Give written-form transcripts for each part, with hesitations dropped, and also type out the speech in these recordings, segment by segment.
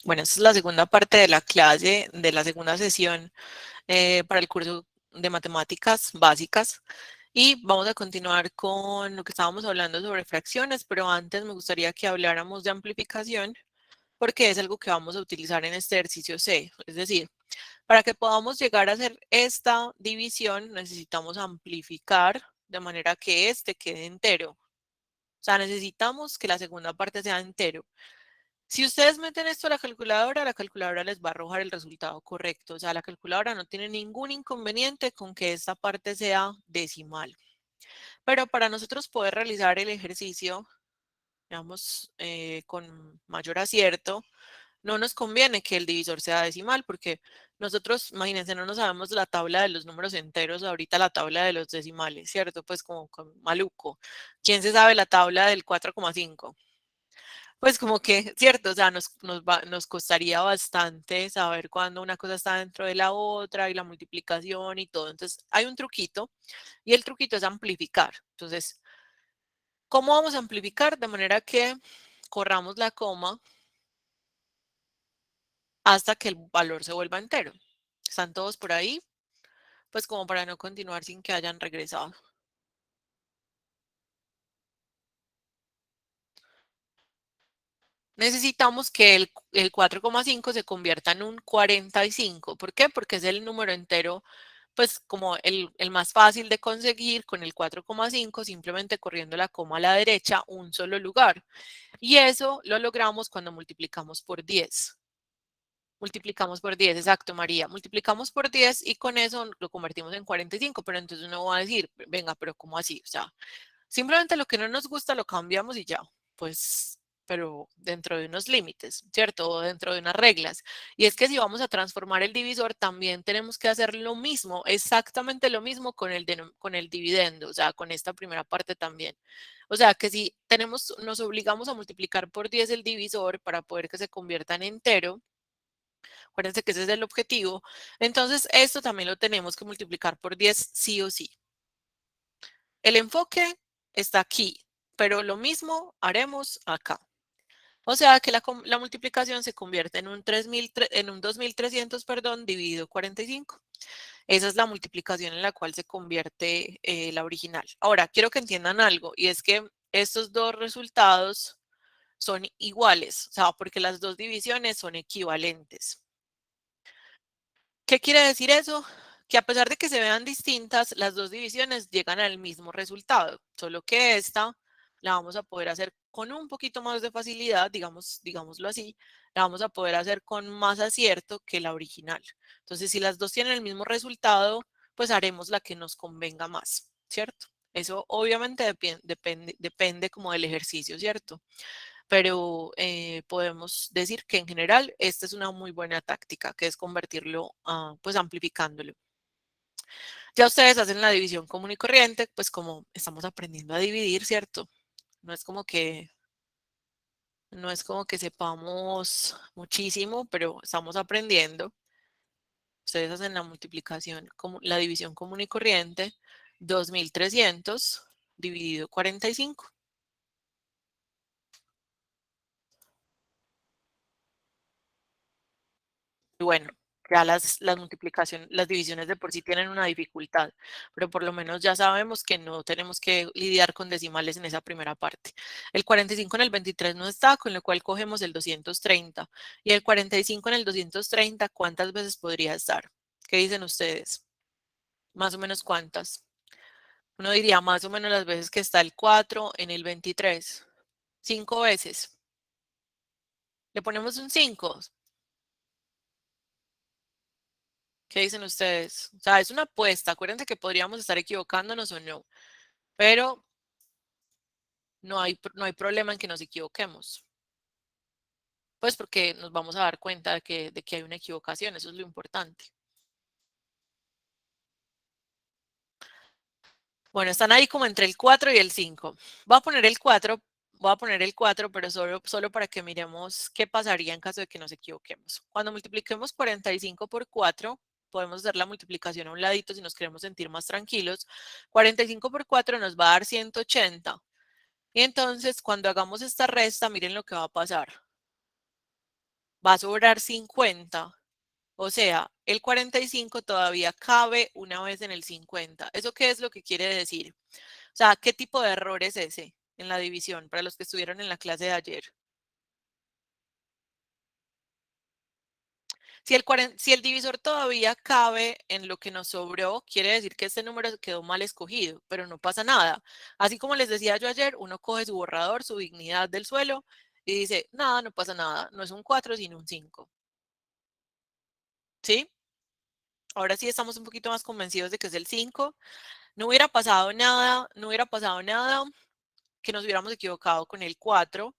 Bueno, esta es la segunda parte de la clase, de la segunda sesión para el curso de matemáticas básicas. Y vamos a continuar con lo que estábamos hablando sobre fracciones, pero antes me gustaría que habláramos de amplificación, porque es algo que vamos a utilizar en este ejercicio C. Es decir, para que podamos llegar a hacer esta división, necesitamos amplificar de manera que este quede entero. O sea, necesitamos que la segunda parte sea entero. Si ustedes meten esto a la calculadora les va a arrojar el resultado correcto. O sea, la calculadora no tiene ningún inconveniente con que esta parte sea decimal. Pero para nosotros poder realizar el ejercicio, digamos, con mayor acierto, no nos conviene que el divisor sea decimal porque nosotros, imagínense, no nos sabemos la tabla de los números enteros, ahorita la tabla de los decimales, ¿cierto? Pues como maluco. ¿Quién se sabe la tabla del 4,5? Pues como que, cierto, o sea, nos costaría bastante saber cuándo una cosa está dentro de la otra y la multiplicación y todo. Entonces, hay un truquito y el truquito es amplificar. Entonces, ¿cómo vamos a amplificar? De manera que corramos la coma hasta que el valor se vuelva entero. ¿Están todos por ahí? Pues como para no continuar sin que hayan regresado. Necesitamos que el 4,5 se convierta en un 45. ¿Por qué? Porque es el número entero, pues como el más fácil de conseguir con el 4,5, simplemente corriendo la coma a la derecha un solo lugar. Y eso lo logramos cuando multiplicamos por 10. Multiplicamos por 10, exacto, María. Multiplicamos por 10 y con eso lo convertimos en 45, pero entonces uno va a decir, venga, pero ¿cómo así? O sea, simplemente lo que no nos gusta lo cambiamos y ya, pues, pero dentro de unos límites, ¿cierto? O dentro de unas reglas. Y es que si vamos a transformar el divisor, también tenemos que hacer lo mismo, exactamente lo mismo con con el dividendo, o sea, con esta primera parte también. O sea, que si nos obligamos a multiplicar por 10 el divisor para poder que se convierta en entero, acuérdense que ese es el objetivo, entonces esto también lo tenemos que multiplicar por 10 sí o sí. El enfoque está aquí, pero lo mismo haremos acá. O sea que la multiplicación se convierte en un 3000, en un 2300, perdón, dividido 45. Esa es la multiplicación en la cual se convierte la original. Ahora, quiero que entiendan algo, y es que estos dos resultados son iguales, o sea, porque las dos divisiones son equivalentes. ¿Qué quiere decir eso? Que a pesar de que se vean distintas, las dos divisiones llegan al mismo resultado, solo que esta la vamos a poder hacer con un poquito más de facilidad, digámoslo así, la vamos a poder hacer con más acierto que la original. Entonces, si las dos tienen el mismo resultado, pues haremos la que nos convenga más, ¿cierto? Eso obviamente depende como del ejercicio, ¿cierto? Pero podemos decir que en general esta es una muy buena táctica, que es convertirlo, pues amplificándolo. Ya ustedes hacen la división común y corriente, pues como estamos aprendiendo a dividir, ¿cierto? No es como que, no es como que sepamos muchísimo, pero estamos aprendiendo. Ustedes hacen la multiplicación, la división común y corriente, 2300 dividido 45. Y bueno, ya las multiplicaciones, las divisiones de por sí tienen una dificultad, pero por lo menos ya sabemos que no tenemos que lidiar con decimales en esa primera parte. El 45 en el 23 no está, con lo cual cogemos el 230. Y el 45 en el 230, ¿cuántas veces podría estar? ¿Qué dicen ustedes? Más o menos cuántas. Uno diría más o menos las veces que está el 4 en el 23. 5 veces. Le ponemos un 5. ¿Qué dicen ustedes? O sea, es una apuesta. Acuérdense que podríamos estar equivocándonos o no, pero no hay problema en que nos equivoquemos. Pues porque nos vamos a dar cuenta de que hay una equivocación, eso es lo importante. Bueno, están ahí como entre el 4 y el 5. Voy a poner el 4, voy a poner el 4, pero solo para que miremos qué pasaría en caso de que nos equivoquemos. Cuando multipliquemos 45 por 4, podemos hacer la multiplicación a un ladito si nos queremos sentir más tranquilos. 45 por 4 nos va a dar 180. Y entonces, cuando hagamos esta resta, miren lo que va a pasar. va a sobrar 50. O sea, el 45 todavía cabe una vez en el 50. ¿Eso qué es lo que quiere decir? O sea, ¿qué tipo de error es ese en la división para los que estuvieron en la clase de ayer? Si el divisor todavía cabe en lo que nos sobró, quiere decir que este número quedó mal escogido, pero no pasa nada. Así como les decía yo ayer, uno coge su borrador, su dignidad del suelo y dice, nada, no pasa nada, no es un 4 sino un 5. ¿Sí? Ahora sí estamos un poquito más convencidos de que es el 5. No hubiera pasado nada, no hubiera pasado nada que nos hubiéramos equivocado con el 4.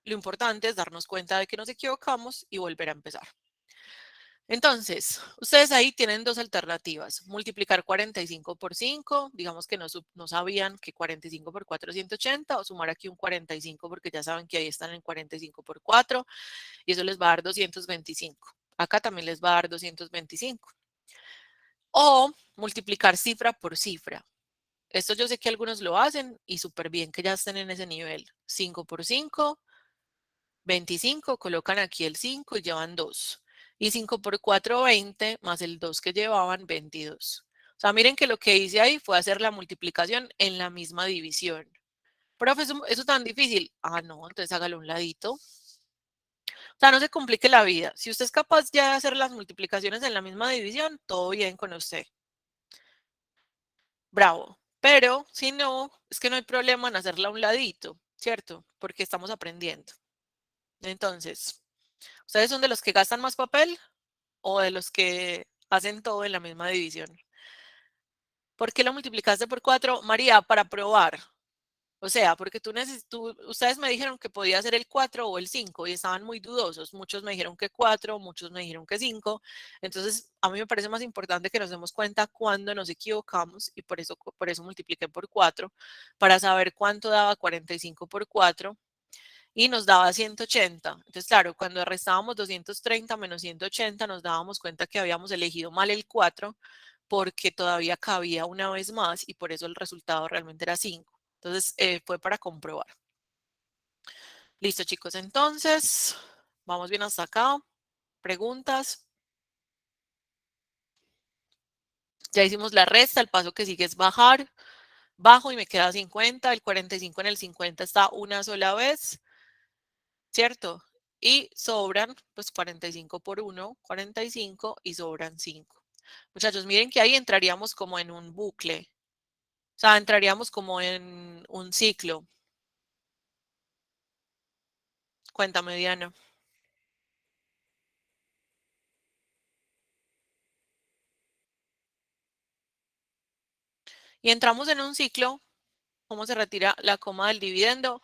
Lo importante es darnos cuenta de que nos equivocamos y volver a empezar. Entonces, ustedes ahí tienen dos alternativas. Multiplicar 45 por 5, digamos que no sabían que 45 por 4 es 180, o sumar aquí un 45 porque ya saben que ahí están en 45 por 4 y eso les va a dar 225. Acá también les va a dar 225. O multiplicar cifra por cifra. Esto yo sé que algunos lo hacen y súper bien que ya estén en ese nivel. 5 por 5, 25, colocan aquí el 5 y llevan 2. Y 5 por 4, 20, más el 2 que llevaban, 22. O sea, miren que lo que hice ahí fue hacer la multiplicación en la misma división. Profe, eso tan difícil. Ah, no, entonces hágalo a un ladito. O sea, no se complique la vida. Si usted es capaz ya de hacer las multiplicaciones en la misma división, todo bien con usted. Bravo. Pero si no, es que no hay problema en hacerla a un ladito, ¿cierto? Porque estamos aprendiendo. Entonces, ¿ustedes son de los que gastan más papel o de los que hacen todo en la misma división? ¿Por qué lo multiplicaste por 4, María? Para probar. O sea, porque ustedes me dijeron que podía ser el 4 o el 5 y estaban muy dudosos. Muchos me dijeron que 4, muchos me dijeron que 5. Entonces, a mí me parece más importante que nos demos cuenta cuando nos equivocamos y por eso multipliqué por 4 para saber cuánto daba 45 por 4 y nos daba 180. Entonces, claro, cuando restábamos 230 menos 180 nos dábamos cuenta que habíamos elegido mal el 4 porque todavía cabía una vez más y por eso el resultado realmente era 5. Entonces, fue para comprobar. Listo, chicos. Entonces, vamos bien hasta acá. Preguntas. Ya hicimos la resta. El paso que sigue es bajar. Bajo y me queda 50. El 45 en el 50 está una sola vez, ¿cierto? Y sobran, pues 45 por 1, 45 y sobran 5. Muchachos, miren que ahí entraríamos como en un bucle. O sea, entraríamos como en un ciclo. Cuéntame, Diana. Y entramos en un ciclo. ¿Cómo se retira la coma del dividendo?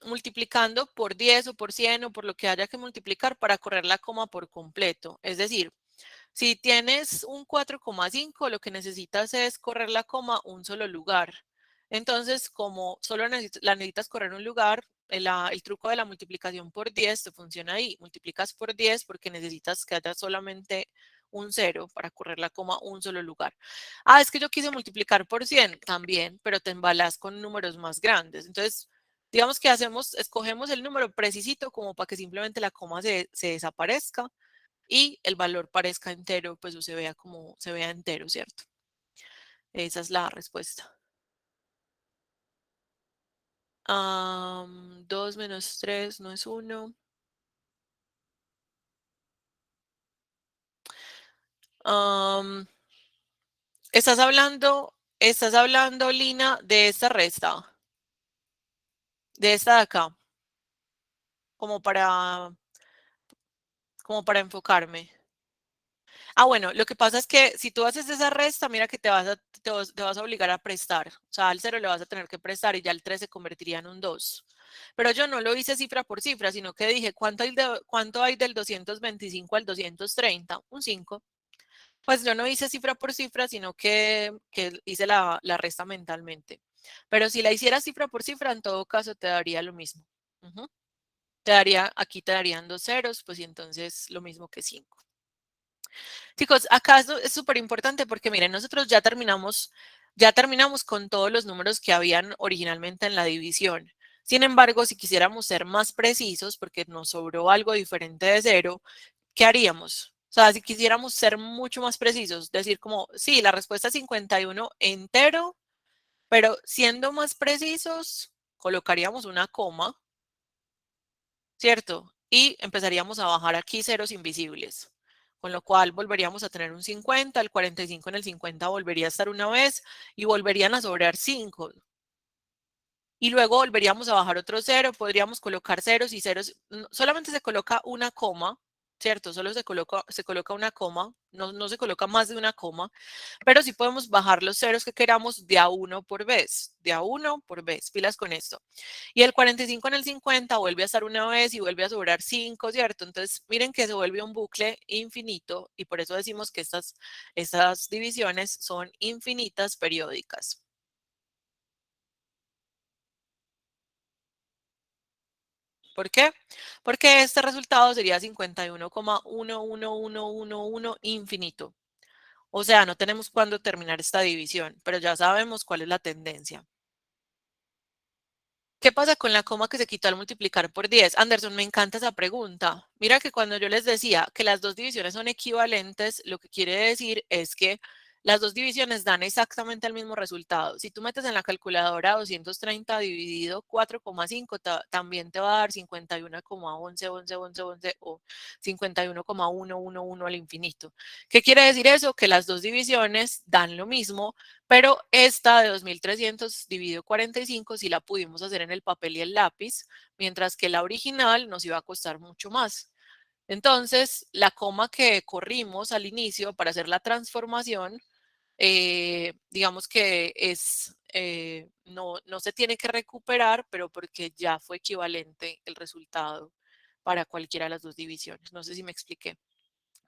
Multiplicando por 10 o por 100 o por lo que haya que multiplicar para correr la coma por completo. Es decir, si tienes un 4,5, lo que necesitas es correr la coma un solo lugar. Entonces, como solo la necesitas correr un lugar, el truco de la multiplicación por 10 te funciona ahí. Multiplicas por 10 porque necesitas que haya solamente un 0 para correr la coma un solo lugar. Ah, es que yo quise multiplicar por 100 también, pero te embalas con números más grandes. Entonces, digamos que escogemos el número precisito como para que simplemente la coma se desaparezca y el valor parezca entero, pues o se vea entero, ¿cierto? Esa es la respuesta. 2 menos 3 no es 1. Estás hablando, Lina, de esta resta, de esta de acá, como para, como para enfocarme. Ah, bueno, lo que pasa es que si tú haces esa resta, mira que te vas a obligar a prestar. O sea, al 0 le vas a tener que prestar y ya el 3 se convertiría en un 2. Pero yo no lo hice cifra por cifra, sino que dije, ¿cuánto hay del 225 al 230? Un 5. Pues yo no hice cifra por cifra, sino que hice la resta mentalmente. Pero si la hiciera cifra por cifra, en todo caso te daría lo mismo. Ujú. Aquí te darían dos ceros, pues y entonces lo mismo que 5. Chicos, acá es súper importante porque miren, nosotros ya terminamos con todos los números que habían originalmente en la división. Sin embargo, si quisiéramos ser más precisos, porque nos sobró algo diferente de cero, ¿qué haríamos? O sea, si quisiéramos ser mucho más precisos, decir como, sí, la respuesta es 51 entero, pero siendo más precisos, colocaríamos una coma, ¿cierto? Y empezaríamos a bajar aquí ceros invisibles, con lo cual volveríamos a tener un 50, el 45 en el 50 volvería a estar una vez y volverían a sobrar 5. Y luego volveríamos a bajar otro cero, podríamos colocar ceros y ceros, solamente se coloca una coma, ¿cierto? Solo se coloca una coma, no se coloca más de una coma, pero sí podemos bajar los ceros que queramos de a uno por vez, de a uno por vez, pilas con esto. Y el 45 en el 50 vuelve a estar una vez y vuelve a sobrar 5, ¿cierto? Entonces, miren que se vuelve un bucle infinito y por eso decimos que estas divisiones son infinitas periódicas. ¿Por qué? Porque este resultado sería 51,11111 infinito. O sea, no tenemos cuándo terminar esta división, pero ya sabemos cuál es la tendencia. ¿Qué pasa con la coma que se quitó al multiplicar por 10? Anderson, me encanta esa pregunta. Mira que cuando yo les decía que las dos divisiones son equivalentes, lo que quiere decir es que las dos divisiones dan exactamente el mismo resultado. Si tú metes en la calculadora 230 dividido 4,5, también te va a dar 51,111111 o 51,111 al infinito. ¿Qué quiere decir eso? Que las dos divisiones dan lo mismo, pero esta de 2300 dividido 45 sí la pudimos hacer en el papel y el lápiz, mientras que la original nos iba a costar mucho más. Entonces, la coma que corrimos al inicio para hacer la transformación, digamos que no se tiene que recuperar, pero porque ya fue equivalente el resultado para cualquiera de las dos divisiones. No sé si me expliqué.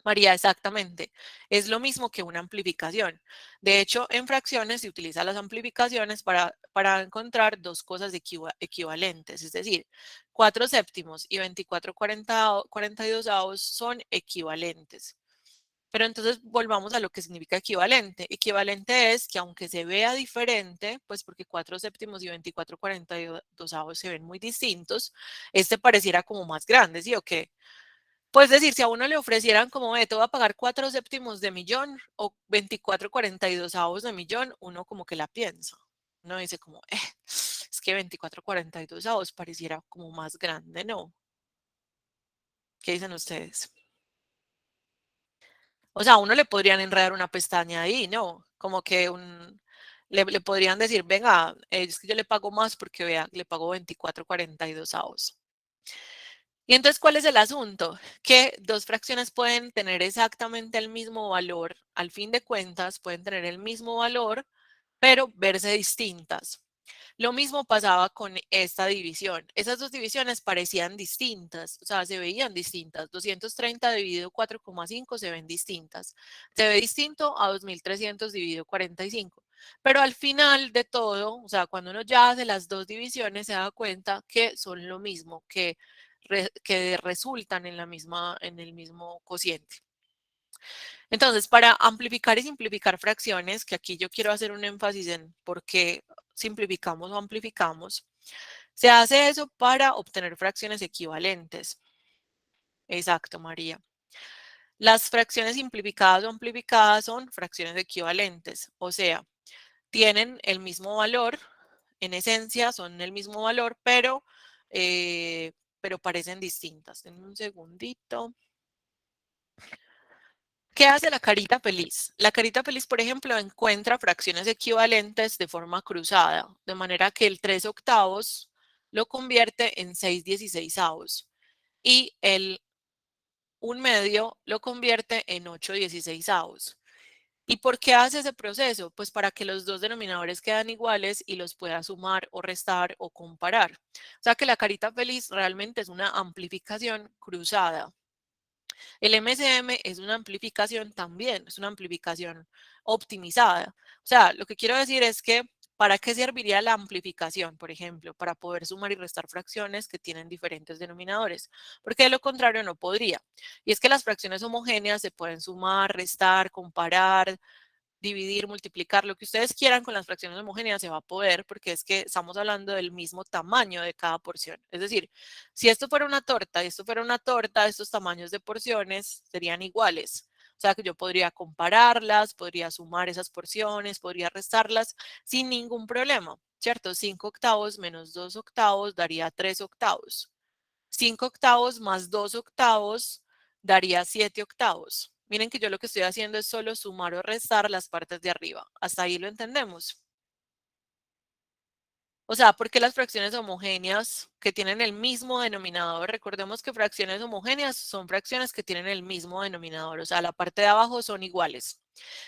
María, exactamente. Es lo mismo que una amplificación. De hecho, en fracciones se utilizan las amplificaciones para encontrar dos cosas equivalentes, es decir, 4 séptimos y 24 42 son equivalentes. Pero entonces volvamos a lo que significa equivalente. Equivalente es que aunque se vea diferente, pues porque 4 séptimos y 24 42 se ven muy distintos, este pareciera como más grande, ¿sí o qué? Pues decir, si a uno le ofrecieran como, te voy a pagar 4 séptimos de millón o 24 42 de millón, uno como que la piensa. Uno dice como, es que 24 42 pareciera como más grande, ¿no? ¿Qué dicen ustedes? O sea, a uno le podrían enredar una pestaña ahí, ¿no? Como que le podrían decir, venga, es que yo le pago más porque vea, le pago 24 42. Y entonces, ¿cuál es el asunto? Que dos fracciones pueden tener exactamente el mismo valor, al fin de cuentas, pueden tener el mismo valor, pero verse distintas. Lo mismo pasaba con esta división. Esas dos divisiones parecían distintas, o sea, se veían distintas. 230 dividido 4,5 se ven distintas. Se ve distinto a 2300 dividido 45. Pero al final de todo, o sea, cuando uno ya hace las dos divisiones, se da cuenta que son lo mismo, que resultan en en el mismo cociente. Entonces, para amplificar y simplificar fracciones, que aquí yo quiero hacer un énfasis en por qué simplificamos o amplificamos, se hace eso para obtener fracciones equivalentes. Exacto, María. Las fracciones simplificadas o amplificadas son fracciones equivalentes, o sea, tienen el mismo valor, en esencia son el mismo valor, pero parecen distintas. Denme un segundito. ¿Qué hace la carita feliz? La carita feliz, por ejemplo, encuentra fracciones equivalentes de forma cruzada, de manera que el 3 octavos lo convierte en 6 16avos y el 1 medio lo convierte en 8 16avos. ¿Y por qué hace ese proceso? Pues para que los dos denominadores quedan iguales y los pueda sumar o restar o comparar. O sea que la carita feliz realmente es una amplificación cruzada. El MCM es una amplificación también, es una amplificación optimizada. O sea, lo que quiero decir es que ¿para qué serviría la amplificación, por ejemplo? Para poder sumar y restar fracciones que tienen diferentes denominadores, porque de lo contrario no podría. Y es que las fracciones homogéneas se pueden sumar, restar, comparar, dividir, multiplicar, lo que ustedes quieran con las fracciones homogéneas se va a poder porque es que estamos hablando del mismo tamaño de cada porción. Es decir, si esto fuera una torta y esto fuera una torta, estos tamaños de porciones serían iguales. O sea que yo podría compararlas, podría sumar esas porciones, podría restarlas sin ningún problema, ¿cierto? 5 octavos menos 2 octavos daría 3 octavos. 5 octavos más 2 octavos daría 7 octavos. Miren que yo lo que estoy haciendo es solo sumar o restar las partes de arriba. Hasta ahí lo entendemos. O sea, porque las fracciones homogéneas que tienen el mismo denominador, recordemos que fracciones homogéneas son fracciones que tienen el mismo denominador, o sea, la parte de abajo son iguales.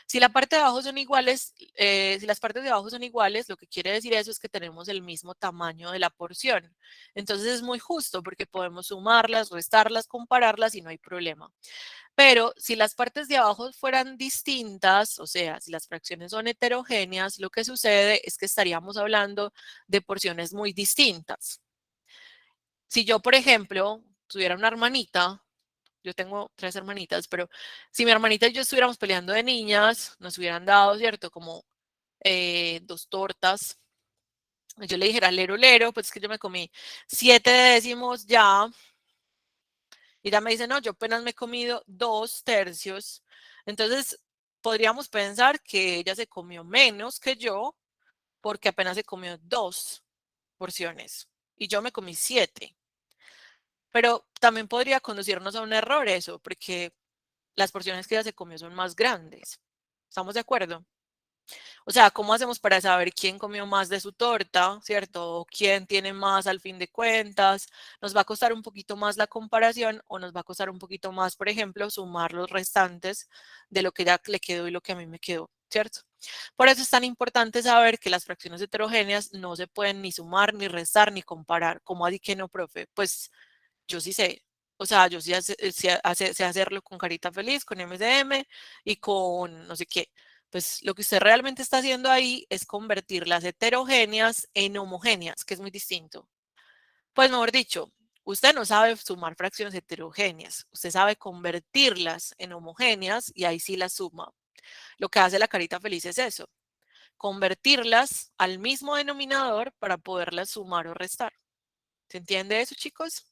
Si la parte de abajo son iguales, si las partes de abajo son iguales, lo que quiere decir eso es que tenemos el mismo tamaño de la porción. Entonces es muy justo porque podemos sumarlas, restarlas, compararlas y no hay problema. Pero si las partes de abajo fueran distintas, o sea, si las fracciones son heterogéneas, lo que sucede es que estaríamos hablando de porciones muy distintas. Si yo, por ejemplo, tuviera una hermanita, yo tengo 3 hermanitas, pero si mi hermanita y yo estuviéramos peleando de niñas, nos hubieran dado, ¿cierto? Como 2 tortas. Yo le dijera, lero, lero, pues es que yo me comí 7 décimos ya, y ella me dice, no, yo apenas me he comido 2 tercios. Entonces, podríamos pensar que ella se comió menos que yo porque apenas se comió 2 porciones y yo me comí 7. Pero también podría conducirnos a un error eso, porque las porciones que ella se comió son más grandes. ¿Estamos de acuerdo? O sea, ¿cómo hacemos para saber quién comió más de su torta, cierto? O quién tiene más al fin de cuentas. Nos va a costar un poquito más la comparación o nos va a costar un poquito más, por ejemplo, sumar los restantes de lo que ya le quedó y lo que a mí me quedó, ¿cierto? Por eso es tan importante saber que las fracciones heterogéneas no se pueden ni sumar, ni restar, ni comparar. ¿Cómo así que no, profe? Pues yo sí sé. O sea, yo sí sé hacerlo con carita feliz, con MDM y con no sé qué. Pues lo que usted realmente está haciendo ahí es convertir las heterogéneas en homogéneas, que es muy distinto. Pues mejor dicho, usted no sabe sumar fracciones heterogéneas, usted sabe convertirlas en homogéneas y ahí sí las suma. Lo que hace la carita feliz es eso, convertirlas al mismo denominador para poderlas sumar o restar. ¿Se entiende eso, chicos?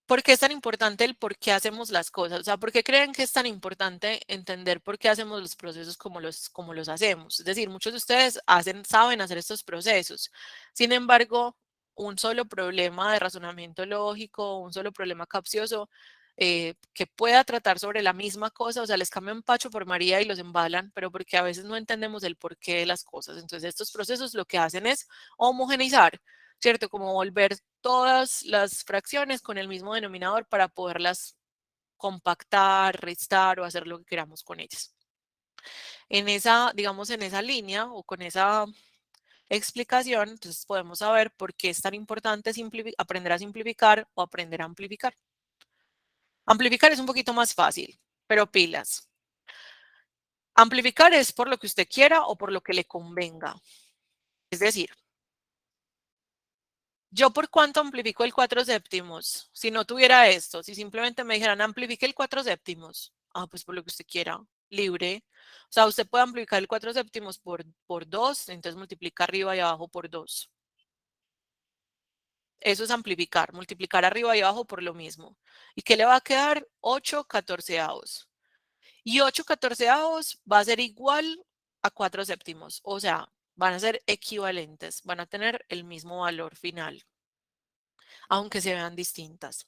¿Por qué es tan importante el por qué hacemos las cosas? O sea, ¿por qué creen que es tan importante entender por qué hacemos los procesos como los hacemos? Es decir, muchos de ustedes saben hacer estos procesos. Sin embargo, un solo problema de razonamiento lógico, un solo problema capcioso que pueda tratar sobre la misma cosa, o sea, les cambian Pacho por María y los embalan, pero porque a veces no entendemos el porqué de las cosas. Entonces, estos procesos lo que hacen es homogeneizar. ¿Cierto? Como volver todas las fracciones con el mismo denominador para poderlas compactar, restar o hacer lo que queramos con ellas. En esa, digamos, en esa línea o con esa explicación, entonces podemos saber por qué es tan importante aprender a simplificar o aprender a amplificar. Amplificar es un poquito más fácil, pero pilas. Amplificar es por lo que usted quiera o por lo que le convenga. Es decir, ¿yo por cuánto amplifico el 4 séptimos? Si no tuviera esto, si simplemente me dijeran amplifique el 4 séptimos. Ah, pues por lo que usted quiera, libre. O sea, usted puede amplificar el 4 séptimos por 2, entonces multiplica arriba y abajo por 2. Eso es amplificar, multiplicar arriba y abajo por lo mismo. ¿Y qué le va a quedar? 8 catorceavos. Y 8 catorceavos va a ser igual a 4 séptimos. O sea, van a ser equivalentes, van a tener el mismo valor final, aunque se vean distintas.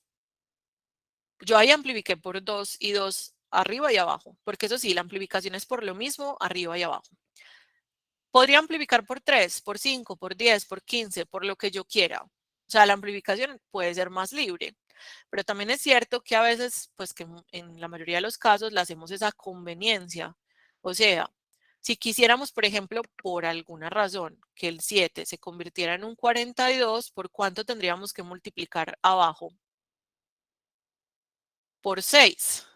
Yo ahí amplifiqué por 2 y 2 arriba y abajo, porque eso sí, la amplificación es por lo mismo arriba y abajo. Podría amplificar por 3, por 5, por 10, por 15, por lo que yo quiera. O sea, la amplificación puede ser más libre, pero también es cierto que a veces, pues que en la mayoría de los casos la hacemos esa conveniencia. O sea, si quisiéramos, por ejemplo, por alguna razón, que el 7 se convirtiera en un 42, ¿por cuánto tendríamos que multiplicar abajo? Por 6.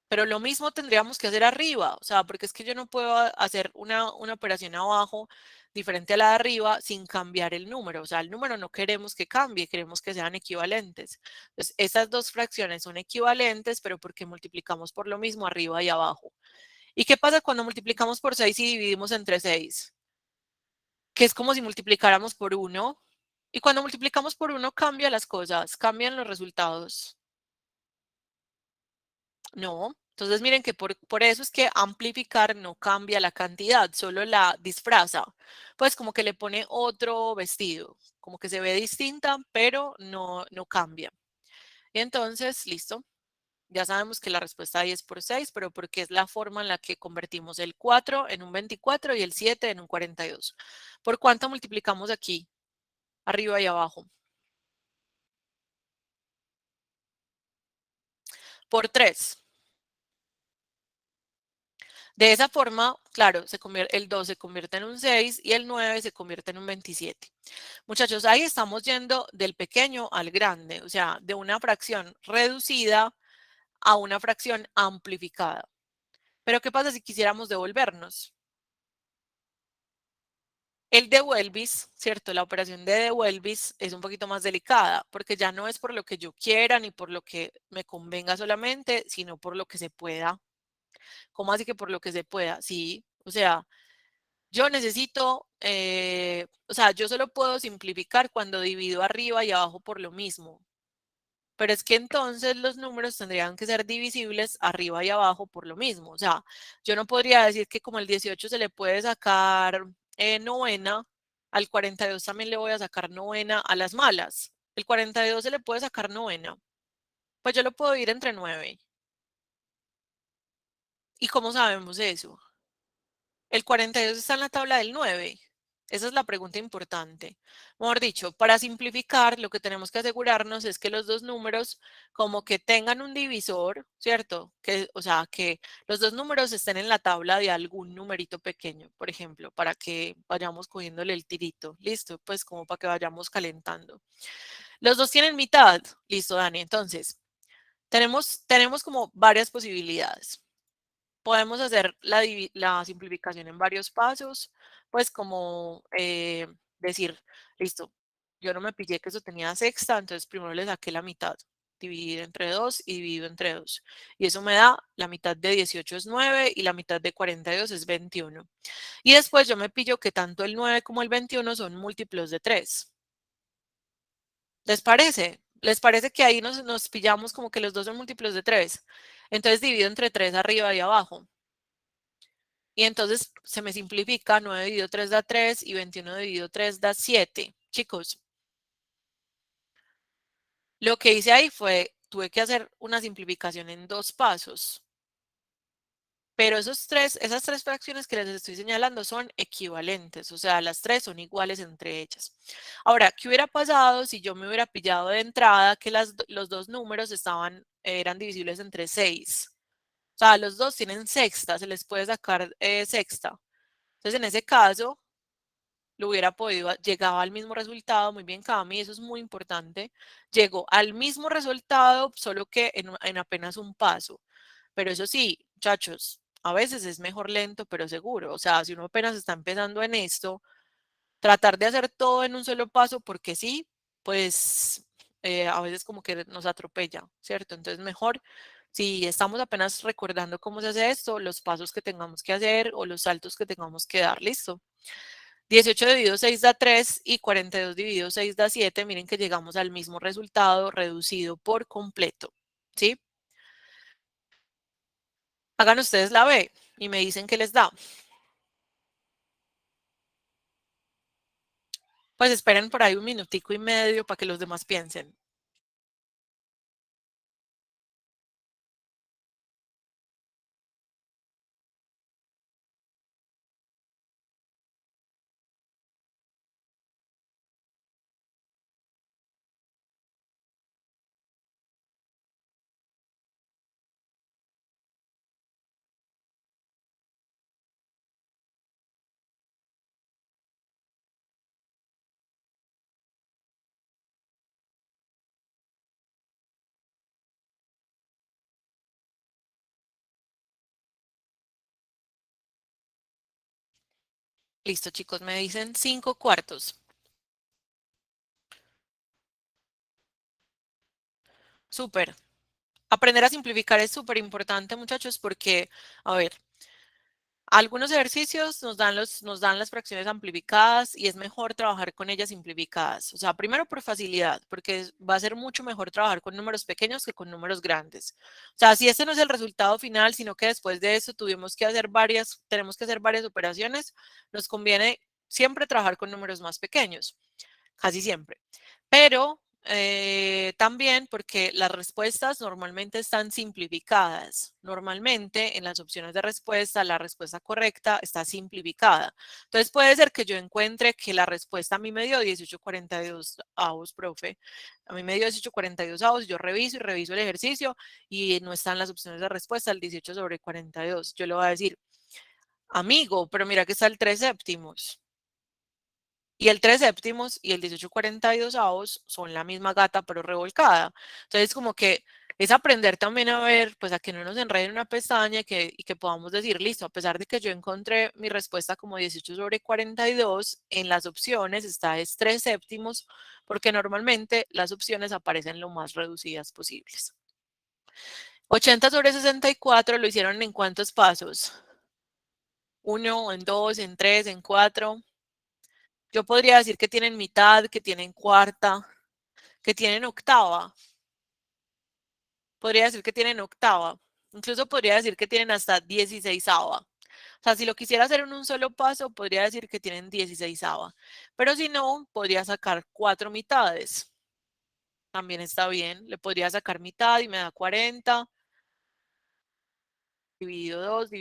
Pero lo mismo tendríamos que hacer arriba, o sea, porque es que yo no puedo hacer una operación abajo diferente a la de arriba sin cambiar el número. O sea, el número no queremos que cambie, queremos que sean equivalentes. Entonces, esas dos fracciones son equivalentes, pero porque multiplicamos por lo mismo arriba y abajo. ¿Y qué pasa cuando multiplicamos por 6 y dividimos entre 6? Que es como si multiplicáramos por 1. Y cuando multiplicamos por 1 cambia las cosas, cambian los resultados. No. Entonces miren que por eso es que amplificar no cambia la cantidad, solo la disfraza. Pues como que le pone otro vestido, como que se ve distinta, pero no cambia. Y entonces, listo. Ya sabemos que la respuesta ahí es por 6, pero porque es la forma en la que convertimos el 4 en un 24 y el 7 en un 42. ¿Por cuánto multiplicamos aquí? Arriba y abajo. Por 3. De esa forma, claro, el 2 se convierte en un 6 y el 9 se convierte en un 27. Muchachos, ahí estamos yendo del pequeño al grande, o sea, de una fracción reducida a una fracción amplificada. Pero ¿qué pasa si quisiéramos devolvernos? El devuelvis, ¿cierto? La operación de devuelvis es un poquito más delicada porque ya no es por lo que yo quiera ni por lo que me convenga solamente, sino por lo que se pueda. ¿Cómo así que por lo que se pueda? Sí, o sea, yo necesito, o sea, yo solo puedo simplificar cuando divido arriba y abajo por lo mismo. Pero es que entonces los números tendrían que ser divisibles arriba y abajo por lo mismo. O sea, yo no podría decir que como el 18 se le puede sacar novena, al 42 también le voy a sacar novena a las malas. El 42 se le puede sacar novena. Pues yo lo puedo ir entre 9. ¿Y cómo sabemos eso? El 42 está en la tabla del 9. Esa es la pregunta importante. Mejor dicho, para simplificar, lo que tenemos que asegurarnos es que los dos números como que tengan un divisor, ¿cierto? Que, o sea, que los dos números estén en la tabla de algún numerito pequeño, por ejemplo, para que vayamos cogiéndole el tirito. Listo, pues como para que vayamos calentando. Los dos tienen mitad. Listo, Dani. Entonces, tenemos como varias posibilidades. Podemos hacer la simplificación en varios pasos, pues como decir, listo, yo no me pillé que eso tenía sexta, entonces primero le saqué la mitad, dividir entre 2 y divido entre 2. Y eso me da la mitad de 18 es 9 y la mitad de 42 es 21. Y después yo me pillo que tanto el 9 como el 21 son múltiplos de 3. ¿Les parece? ¿Les parece que ahí nos pillamos como que los dos son múltiplos de 3? Entonces divido entre 3 arriba y abajo. Y entonces se me simplifica, 9 dividido 3 da 3 y 21 dividido 3 da 7. Chicos, lo que hice ahí fue, tuve que hacer una simplificación en dos pasos, pero esas tres fracciones que les estoy señalando son equivalentes, o sea, las tres son iguales entre ellas. Ahora, ¿qué hubiera pasado si yo me hubiera pillado de entrada que los dos números eran divisibles entre 6? O sea, los dos tienen sexta, se les puede sacar sexta. Entonces, en ese caso, lo hubiera podido, llegaba al mismo resultado, muy bien, Cami, eso es muy importante. Llegó al mismo resultado, solo que en apenas un paso. Pero eso sí, muchachos, a veces es mejor lento, pero seguro. O sea, si uno apenas está empezando en esto, tratar de hacer todo en un solo paso, porque sí, pues a veces como que nos atropella, ¿cierto? Entonces mejor, si estamos apenas recordando cómo se hace esto, los pasos que tengamos que hacer o los saltos que tengamos que dar, listo. 18 dividido 6 da 3 y 42 dividido 6 da 7. Miren que llegamos al mismo resultado reducido por completo. ¿Sí? Hagan ustedes la B y me dicen qué les da. Pues esperen por ahí un minutico y medio para que los demás piensen. Listo, chicos, me dicen 5 cuartos. Súper. Aprender a simplificar es súper importante, muchachos, porque, a ver, Algunos ejercicios nos dan las fracciones amplificadas y es mejor trabajar con ellas simplificadas. O sea, primero por facilidad, porque va a ser mucho mejor trabajar con números pequeños que con números grandes. O sea, si este no es el resultado final, sino que después de eso tenemos que hacer varias operaciones, nos conviene siempre trabajar con números más pequeños, casi siempre. Pero también porque las respuestas normalmente están simplificadas. Normalmente en las opciones de respuesta, la respuesta correcta está simplificada. Entonces puede ser que yo encuentre que la respuesta a mí me dio 18,42 avos, profe. A mí me dio 18,42 avos, yo reviso y reviso el ejercicio y no están las opciones de respuesta, el 18/42. Yo le voy a decir, amigo, pero mira que está el 3 séptimos. Y el 3 séptimos y el 18,42 avos son la misma gata pero revolcada. Entonces como que es aprender también a ver, pues a que no nos enreden una pestaña y que podamos decir, listo, a pesar de que yo encontré mi respuesta como 18/42, en las opciones está es 3 séptimos, porque normalmente las opciones aparecen lo más reducidas posibles. 80/64 lo hicieron en cuántos pasos? 1, en 2, en 3, en 4. Yo podría decir que tienen mitad, que tienen cuarta, que tienen octava. Podría decir que tienen octava. Incluso podría decir que tienen hasta 16ava. O sea, si lo quisiera hacer en un solo paso, podría decir que tienen 16ava. Pero si no, podría sacar 4 mitades. También está bien. Le podría sacar mitad y me da 40. Dividido 2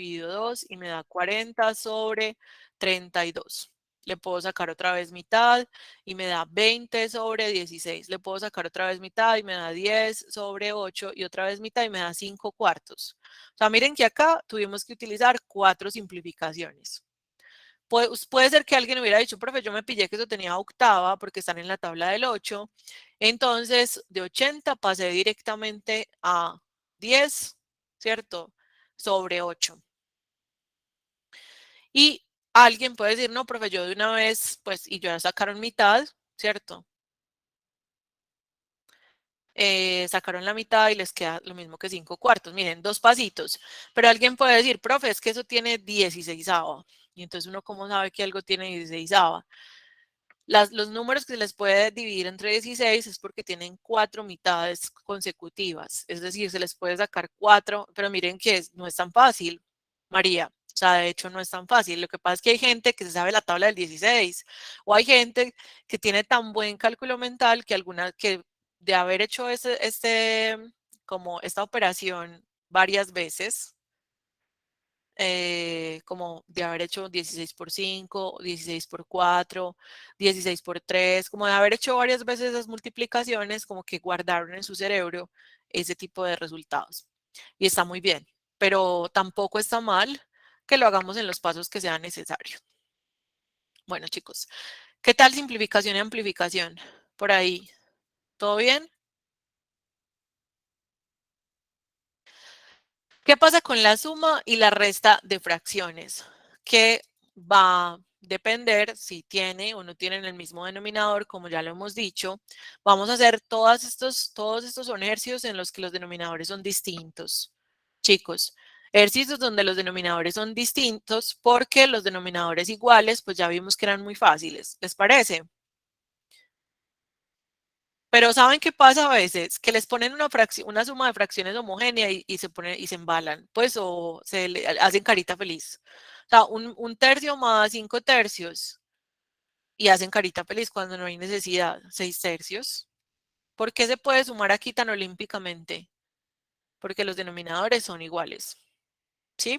y me da 40/32. Le puedo sacar otra vez mitad y me da 20/16. Le puedo sacar otra vez mitad y me da 10/8 y otra vez mitad y me da 5 cuartos. O sea, miren que acá tuvimos que utilizar 4 simplificaciones. Puede ser que alguien hubiera dicho, profe, yo me pillé que eso tenía octava porque están en la tabla del 8. Entonces, de 80 pasé directamente a 10, ¿cierto? Sobre 8. Y alguien puede decir, no, profe, yo de una vez, pues, y ya sacaron mitad, ¿cierto? Sacaron la mitad y les queda lo mismo que 5 cuartos. Miren, 2 pasitos. Pero alguien puede decir, profe, es que eso tiene 16ava. Y entonces uno, ¿cómo sabe que algo tiene 16ava? Los números que se les puede dividir entre 16 es porque tienen 4 mitades consecutivas. Es decir, se les puede sacar 4, pero miren que no es tan fácil, María. O sea, de hecho no es tan fácil. Lo que pasa es que hay gente que se sabe la tabla del 16 o hay gente que tiene tan buen cálculo mental que que de haber hecho como esta operación varias veces, como de haber hecho 16/5, 16/4, 16/3, como de haber hecho varias veces esas multiplicaciones, como que guardaron en su cerebro ese tipo de resultados. Y está muy bien, pero tampoco está mal que lo hagamos en los pasos que sean necesarios. Bueno, chicos, ¿qué tal simplificación y amplificación? Por ahí, ¿todo bien? ¿Qué pasa con la suma y la resta de fracciones? Que va a depender si tiene o no tienen el mismo denominador, como ya lo hemos dicho. Vamos a hacer todos estos son ejercicios en los que los denominadores son distintos. Chicos, ejercicios donde los denominadores son distintos porque los denominadores iguales, pues ya vimos que eran muy fáciles. ¿Les parece? Pero ¿saben qué pasa a veces? Que les ponen una suma de fracciones homogénea y se embalan, pues, o hacen carita feliz. O sea, un tercio más 5 tercios y hacen carita feliz cuando no hay necesidad. 6 tercios. ¿Por qué se puede sumar aquí tan olímpicamente? Porque los denominadores son iguales, ¿sí?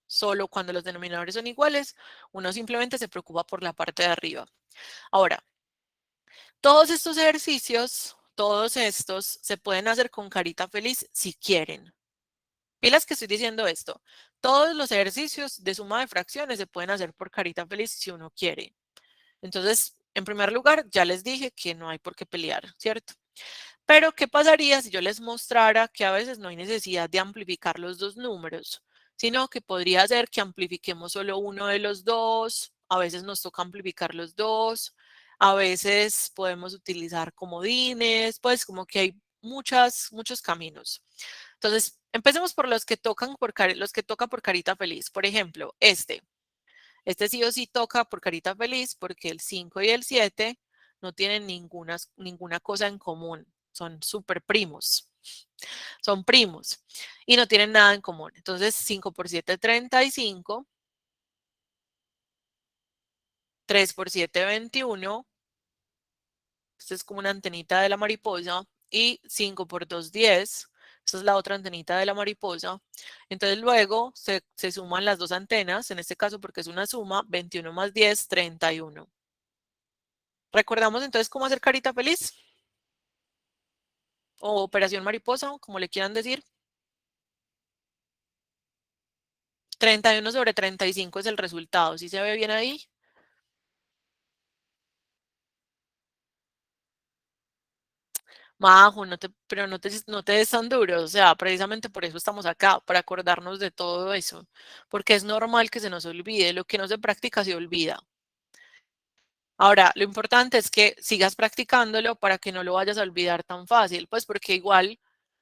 Solo cuando los denominadores son iguales, uno simplemente se preocupa por la parte de arriba. Ahora, todos estos ejercicios, todos estos, se pueden hacer con carita feliz si quieren. Pilas que estoy diciendo esto. Todos los ejercicios de suma de fracciones se pueden hacer por carita feliz si uno quiere. Entonces, en primer lugar, ya les dije que no hay por qué pelear, ¿cierto? Pero, ¿qué pasaría si yo les mostrara que a veces no hay necesidad de amplificar los dos números, sino que podría ser que amplifiquemos solo uno de los dos, a veces nos toca amplificar los dos, a veces podemos utilizar comodines, pues como que hay muchos caminos. Entonces, empecemos por los que tocan los que toca por carita feliz. Por ejemplo, este sí o sí toca por carita feliz porque el 5 y el 7 no tienen ninguna cosa en común. Son súper primos. Son primos y no tienen nada en común. Entonces, 5 por 7, 35. 3 por 7, 21. Esta es como una antenita de la mariposa. Y 5 por 2, 10. Esta es la otra antenita de la mariposa. Entonces luego se suman las dos antenas, en este caso porque es una suma, 21 más 10, 31. ¿Recordamos entonces cómo hacer carita feliz? O operación mariposa, como le quieran decir. 31 sobre 35 es el resultado. ¿Sí se ve bien ahí? Majo, pero no te des tan duro, o sea, precisamente por eso estamos acá, para acordarnos de todo eso, porque es normal que se nos olvide, lo que no se practica se olvida. Ahora, lo importante es que sigas practicándolo para que no lo vayas a olvidar tan fácil, pues porque igual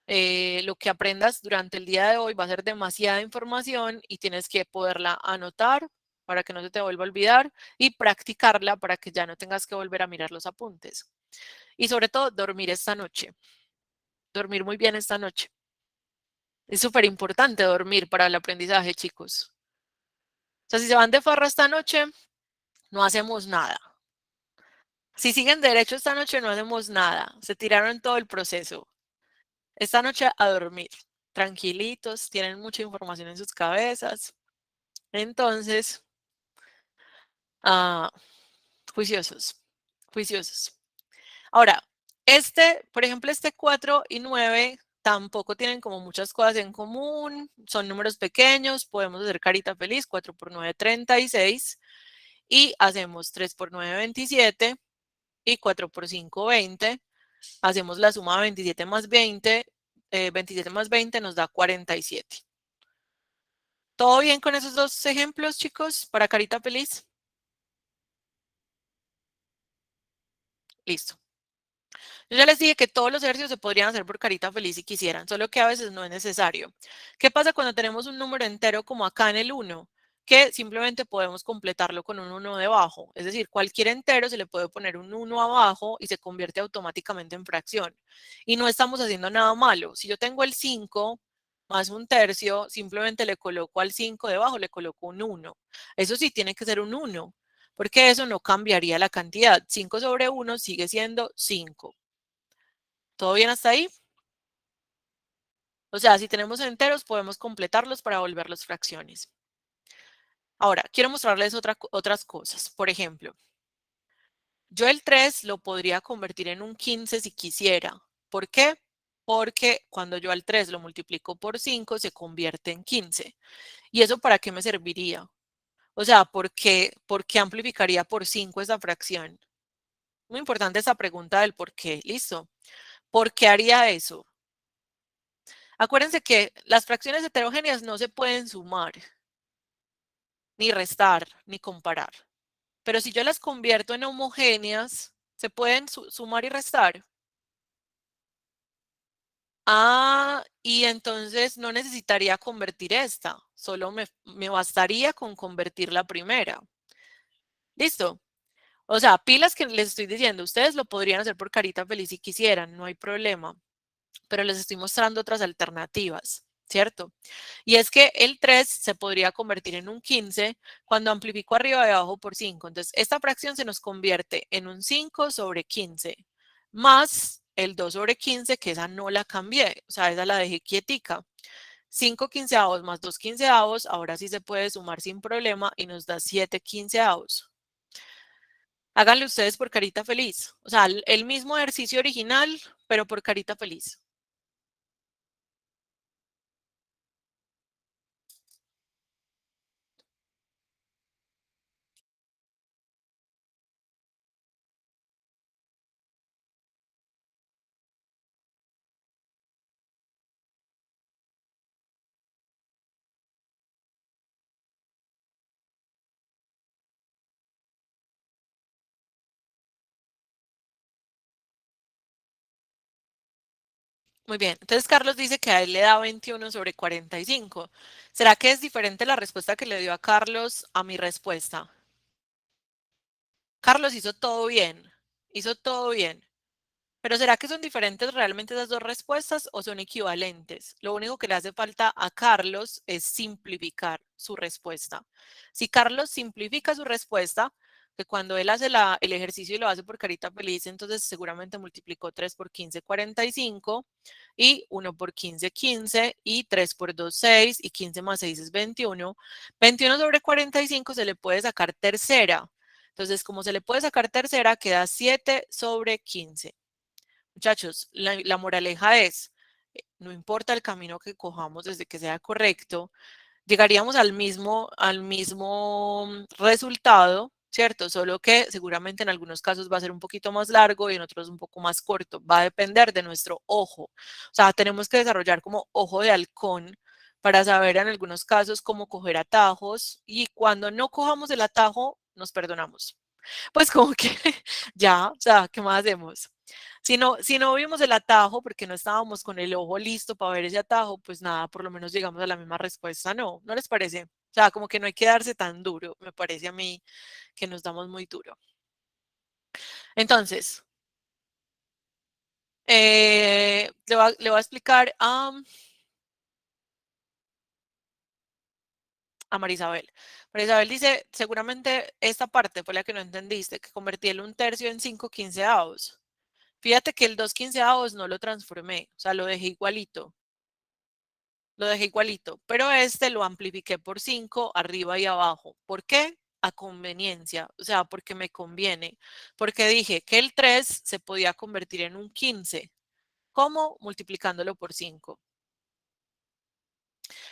lo que aprendas durante el día de hoy va a ser demasiada información y tienes que poderla anotar para que no se te vuelva a olvidar y practicarla para que ya no tengas que volver a mirar los apuntes. Y sobre todo, dormir esta noche. Dormir muy bien esta noche. Es súper importante dormir para el aprendizaje, chicos. O sea, si se van de farra esta noche, no hacemos nada. Si siguen derecho esta noche, no hacemos nada. Se tiraron todo el proceso. Esta noche a dormir. Tranquilitos, tienen mucha información en sus cabezas. Entonces, ah, juiciosos, juiciosos. Ahora, por ejemplo, este 4 y 9 tampoco tienen como muchas cosas en común, son números pequeños, podemos hacer carita feliz, 4 por 9, 36, y hacemos 3 por 9, 27, y 4 por 5, 20, hacemos la suma de 27 más 20, 27 más 20 nos da 47. ¿Todo bien con esos dos ejemplos, chicos, para carita feliz? Listo. Yo ya les dije que todos los ejercicios se podrían hacer por carita feliz si quisieran, solo que a veces no es necesario. ¿Qué pasa cuando tenemos un número entero como acá en el 1? Que simplemente podemos completarlo con un 1 debajo. Es decir, cualquier entero se le puede poner un 1 abajo y se convierte automáticamente en fracción. Y no estamos haciendo nada malo. Si yo tengo el 5 más un tercio, simplemente le coloco al 5 debajo, le coloco un 1. Eso sí, tiene que ser un 1, porque eso no cambiaría la cantidad. 5 sobre 1 sigue siendo 5. ¿Todo bien hasta ahí? O sea, si tenemos enteros, podemos completarlos para volverlos fracciones. Ahora, quiero mostrarles otras cosas. Por ejemplo, yo el 3 lo podría convertir en un 15 si quisiera. ¿Por qué? Porque cuando yo al 3 lo multiplico por 5, se convierte en 15. ¿Y eso para qué me serviría? O sea, ¿por qué amplificaría por 5 esa fracción? Muy importante esa pregunta del por qué. ¿Listo? ¿Por qué haría eso? Acuérdense que las fracciones heterogéneas no se pueden sumar, ni restar, ni comparar. Pero si yo las convierto en homogéneas, ¿se pueden sumar y restar? Ah, y entonces no necesitaría convertir esta, solo me bastaría con convertir la primera. ¿Listo? O sea, pilas que les estoy diciendo, ustedes lo podrían hacer por carita feliz si quisieran, no hay problema, pero les estoy mostrando otras alternativas, ¿cierto? Y es que el 3 se podría convertir en un 15 cuando amplifico arriba y abajo por 5. Entonces, esta fracción se nos convierte en un 5 sobre 15 más el 2 sobre 15, que esa no la cambié, o sea, esa la dejé quietica. 5 quinceavos más 2 quinceavos, ahora sí se puede sumar sin problema y nos da 7 quinceavos. Háganlo ustedes por carita feliz. O sea, el mismo ejercicio original, pero por carita feliz. Muy bien. Entonces Carlos dice que a él le da 21 sobre 45. ¿Será que es diferente la respuesta que le dio a Carlos a mi respuesta? Carlos hizo todo bien. Hizo todo bien. Pero ¿será que son diferentes realmente esas dos respuestas o son equivalentes? Lo único que le hace falta a Carlos es simplificar su respuesta. Si Carlos simplifica su respuesta, que cuando él hace el ejercicio y lo hace por carita feliz, entonces seguramente multiplicó 3 por 15, 45 y 1 por 15, 15 y 3 por 2, 6 y 15 más 6 es 21. 21 sobre 45 se le puede sacar tercera. Entonces, como se le puede sacar tercera, queda 7 sobre 15. Muchachos, la moraleja es, no importa el camino que cojamos desde que sea correcto, llegaríamos al mismo resultado, ¿cierto? Solo que seguramente en algunos casos va a ser un poquito más largo y en otros un poco más corto. Va a depender de nuestro ojo. O sea, tenemos que desarrollar como ojo de halcón para saber en algunos casos cómo coger atajos y cuando no cojamos el atajo, nos perdonamos. Pues como que ya, o sea, ¿qué más hacemos? Si no vimos el atajo porque no estábamos con el ojo listo para ver ese atajo, pues nada, por lo menos llegamos a la misma respuesta. No, ¿no les parece? O sea, como que no hay que darse tan duro, me parece a mí que nos damos muy duro. Entonces, le voy a explicar a Marisabel. Marisabel dice, seguramente esta parte fue la que no entendiste, que convertí el 1/3 en 5/15. Fíjate que el 2/15 no lo transformé, o sea, lo dejé igualito. Lo dejé igualito, pero este lo amplifiqué por 5 arriba y abajo. ¿Por qué? A conveniencia, o sea, porque me conviene. Porque dije que el 3 se podía convertir en un 15. ¿Cómo? Multiplicándolo por 5.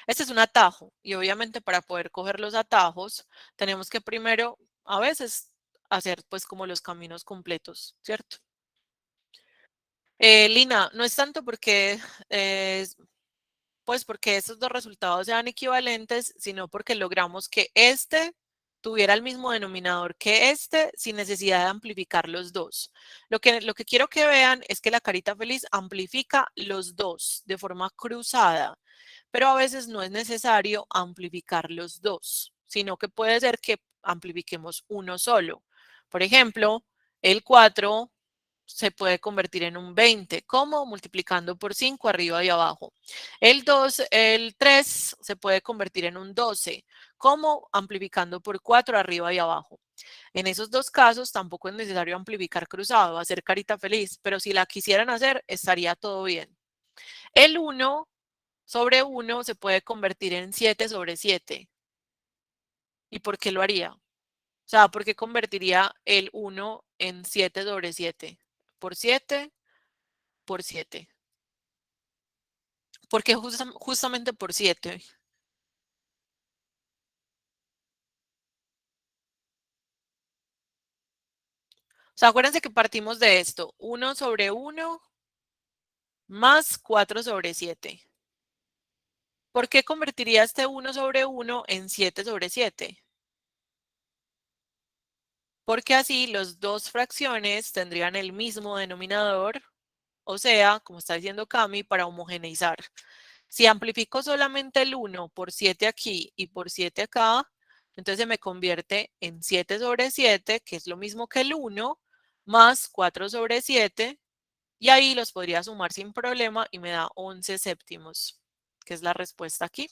Este es un atajo y obviamente para poder coger los atajos tenemos que primero a veces hacer pues como los caminos completos, ¿cierto? Lina, no es tanto porque eh, pues porque estos dos resultados sean equivalentes, sino porque logramos que este tuviera el mismo denominador que este sin necesidad de amplificar los dos. Lo que quiero que vean es que la carita feliz amplifica los dos de forma cruzada, pero a veces no es necesario amplificar los dos, sino que puede ser que amplifiquemos uno solo. Por ejemplo, el 4 se puede convertir en un 20. ¿Cómo? Multiplicando por 5 arriba y abajo. El 3 se puede convertir en un 12. ¿Cómo? Amplificando por 4 arriba y abajo. En esos dos casos tampoco es necesario amplificar cruzado, hacer carita feliz, pero si la quisieran hacer, estaría todo bien. El 1 sobre 1 se puede convertir en 7 sobre 7. ¿Y por qué lo haría? O sea, ¿por qué convertiría el 1 en 7 sobre 7? Por 7 por 7. Porque justamente por 7. O sea, acuérdense que partimos de esto. 1 sobre 1 más 4 sobre 7. ¿Por qué convertiría este 1 sobre 1 en 7 sobre 7? Porque así los dos fracciones tendrían el mismo denominador, o sea, como está diciendo Cami, para homogeneizar. Si amplifico solamente el 1 por 7 aquí y por 7 acá, entonces se me convierte en 7 sobre 7, que es lo mismo que el 1, más 4 sobre 7, y ahí los podría sumar sin problema y me da 11 séptimos, que es la respuesta aquí.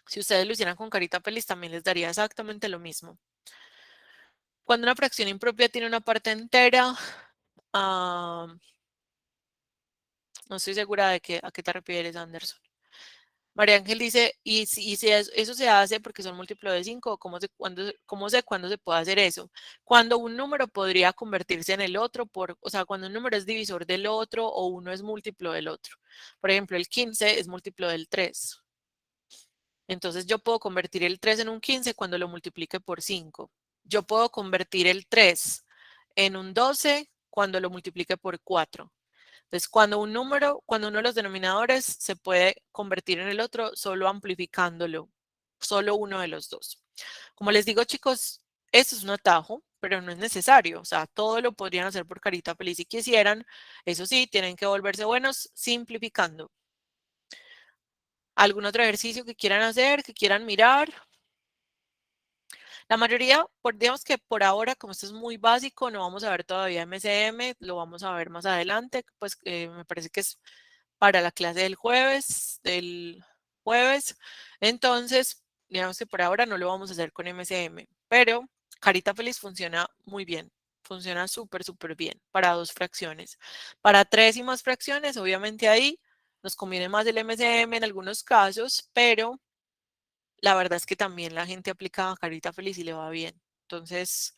Si ustedes lo hicieran con carita feliz, también les daría exactamente lo mismo. Cuando una fracción impropia tiene una parte entera, ah, no estoy segura de a qué te refieres, Anderson. María Ángel dice, y si eso se hace porque son múltiplo de 5, ¿cómo sé cuándo se puede hacer eso? Cuando un número podría convertirse en el otro, o sea, cuando un número es divisor del otro o uno es múltiplo del otro. Por ejemplo, el 15 es múltiplo del 3. Entonces yo puedo convertir el 3 en un 15 cuando lo multiplique por 5. Yo puedo convertir el 3 en un 12 cuando lo multiplique por 4. Entonces, cuando uno de los denominadores se puede convertir en el otro solo amplificándolo, solo uno de los dos. Como les digo, chicos, esto es un atajo. pero no es necesario. O sea, todo lo podrían hacer por carita feliz si quisieran. Eso sí, tienen que volverse buenos simplificando. ¿Algún otro ejercicio que quieran hacer, que quieran mirar? La mayoría, digamos que por ahora, como esto es muy básico, no vamos a ver todavía MCM, lo vamos a ver más adelante, pues me parece que es para la clase del jueves. Entonces, digamos que por ahora no lo vamos a hacer con MCM, pero Carita Feliz funciona muy bien, funciona súper, súper bien para dos fracciones. Para tres y más fracciones, obviamente ahí nos conviene más el MCM en algunos casos, pero la verdad es que también la gente aplica Carita Feliz y le va bien. Entonces,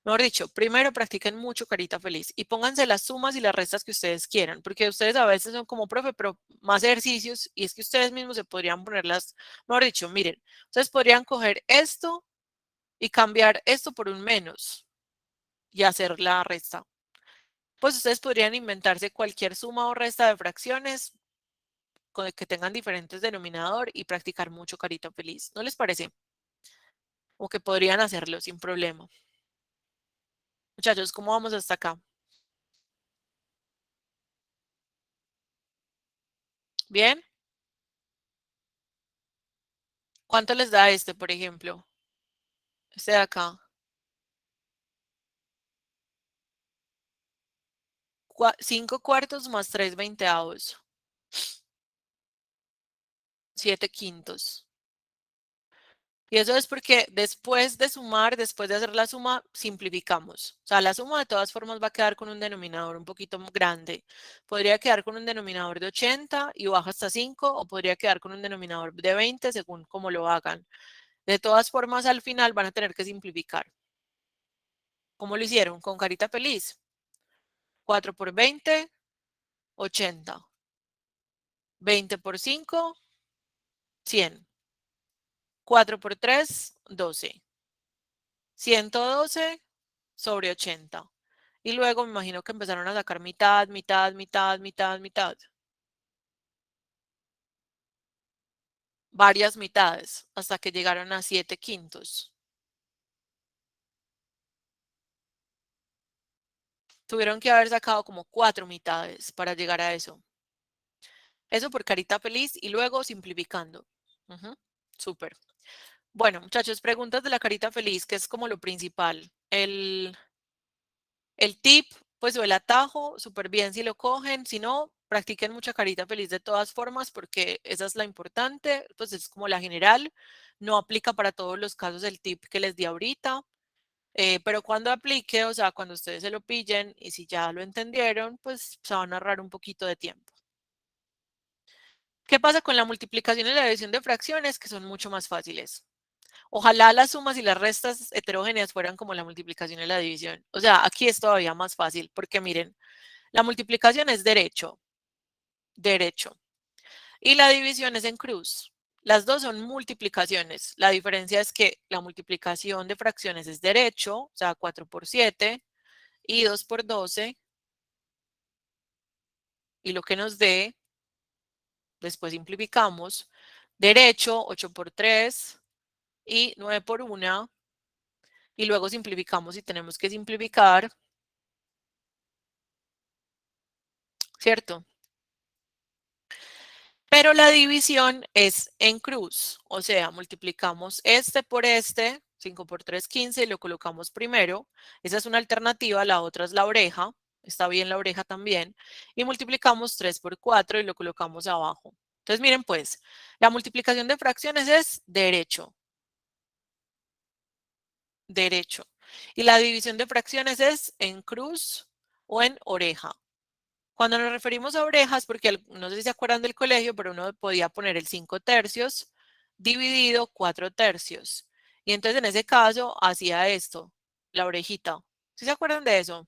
mejor dicho, primero practiquen mucho Carita Feliz y pónganse las sumas y las restas que ustedes quieran, porque ustedes a veces son como profe, pero más ejercicios y es que ustedes mismos se podrían poner mejor dicho, miren, ustedes podrían coger esto y cambiar esto por un menos y hacer la resta. Pues ustedes podrían inventarse cualquier suma o resta de fracciones con el que tengan diferentes denominador y practicar mucho Carita Feliz. ¿No les parece? O que podrían hacerlo sin problema. Muchachos, ¿cómo vamos hasta acá? ¿Bien? ¿Cuánto les da este, por ejemplo? Este de acá. 5 cuartos más 3/20. 7/5. Y eso es porque después de sumar, después de hacer la suma, simplificamos. O sea, la suma de todas formas va a quedar con un denominador un poquito grande. Podría quedar con un denominador de 80 y baja hasta 5, o podría quedar con un denominador de 20 según cómo lo hagan. De todas formas, al final van a tener que simplificar. ¿Cómo lo hicieron? Con carita feliz. 4 por 20, 80. 20 por 5, 100. 4 por 3, 12. 112/80. Y luego me imagino que empezaron a sacar mitad, mitad, mitad, mitad, mitad. Varias mitades hasta que llegaron a 7/5. Tuvieron que haber sacado como 4 mitades para llegar a eso. Eso por carita feliz y luego simplificando. Ujú, súper. Bueno, muchachos, preguntas de la carita feliz, que es como lo principal. El tip, pues, o el atajo, súper bien si lo cogen. Si no, practiquen mucha carita feliz de todas formas, porque esa es la importante, pues es como la general. No aplica para todos los casos el tip que les di ahorita. Pero cuando aplique, o sea, cuando ustedes se lo pillen y si ya lo entendieron, pues se van a ahorrar un poquito de tiempo. ¿Qué pasa con la multiplicación y la división de fracciones? Que son mucho más fáciles. Ojalá las sumas y las restas heterogéneas fueran como la multiplicación y la división. O sea, aquí es todavía más fácil porque miren, la multiplicación es derecho, derecho. Y la división es en cruz. Las dos son multiplicaciones. La diferencia es que la multiplicación de fracciones es derecho, o sea, 4 por 7 y 2 por 12. Y lo que nos dé, después simplificamos, derecho, 8 por 3 y 9 por 1. Y luego simplificamos y tenemos que simplificar, ¿cierto? Pero la división es en cruz, o sea, multiplicamos este por este, 5 por 3, 15, y lo colocamos primero. Esa es una alternativa, la otra es la oreja, está bien la oreja también, y multiplicamos 3 por 4 y lo colocamos abajo. Entonces, miren pues, la multiplicación de fracciones es derecho, derecho, y la división de fracciones es en cruz o en oreja. Cuando nos referimos a orejas, porque no sé si se acuerdan del colegio, pero uno podía poner el 5 tercios dividido 4 tercios. Y entonces en ese caso hacía esto, la orejita. ¿Sí se acuerdan de eso?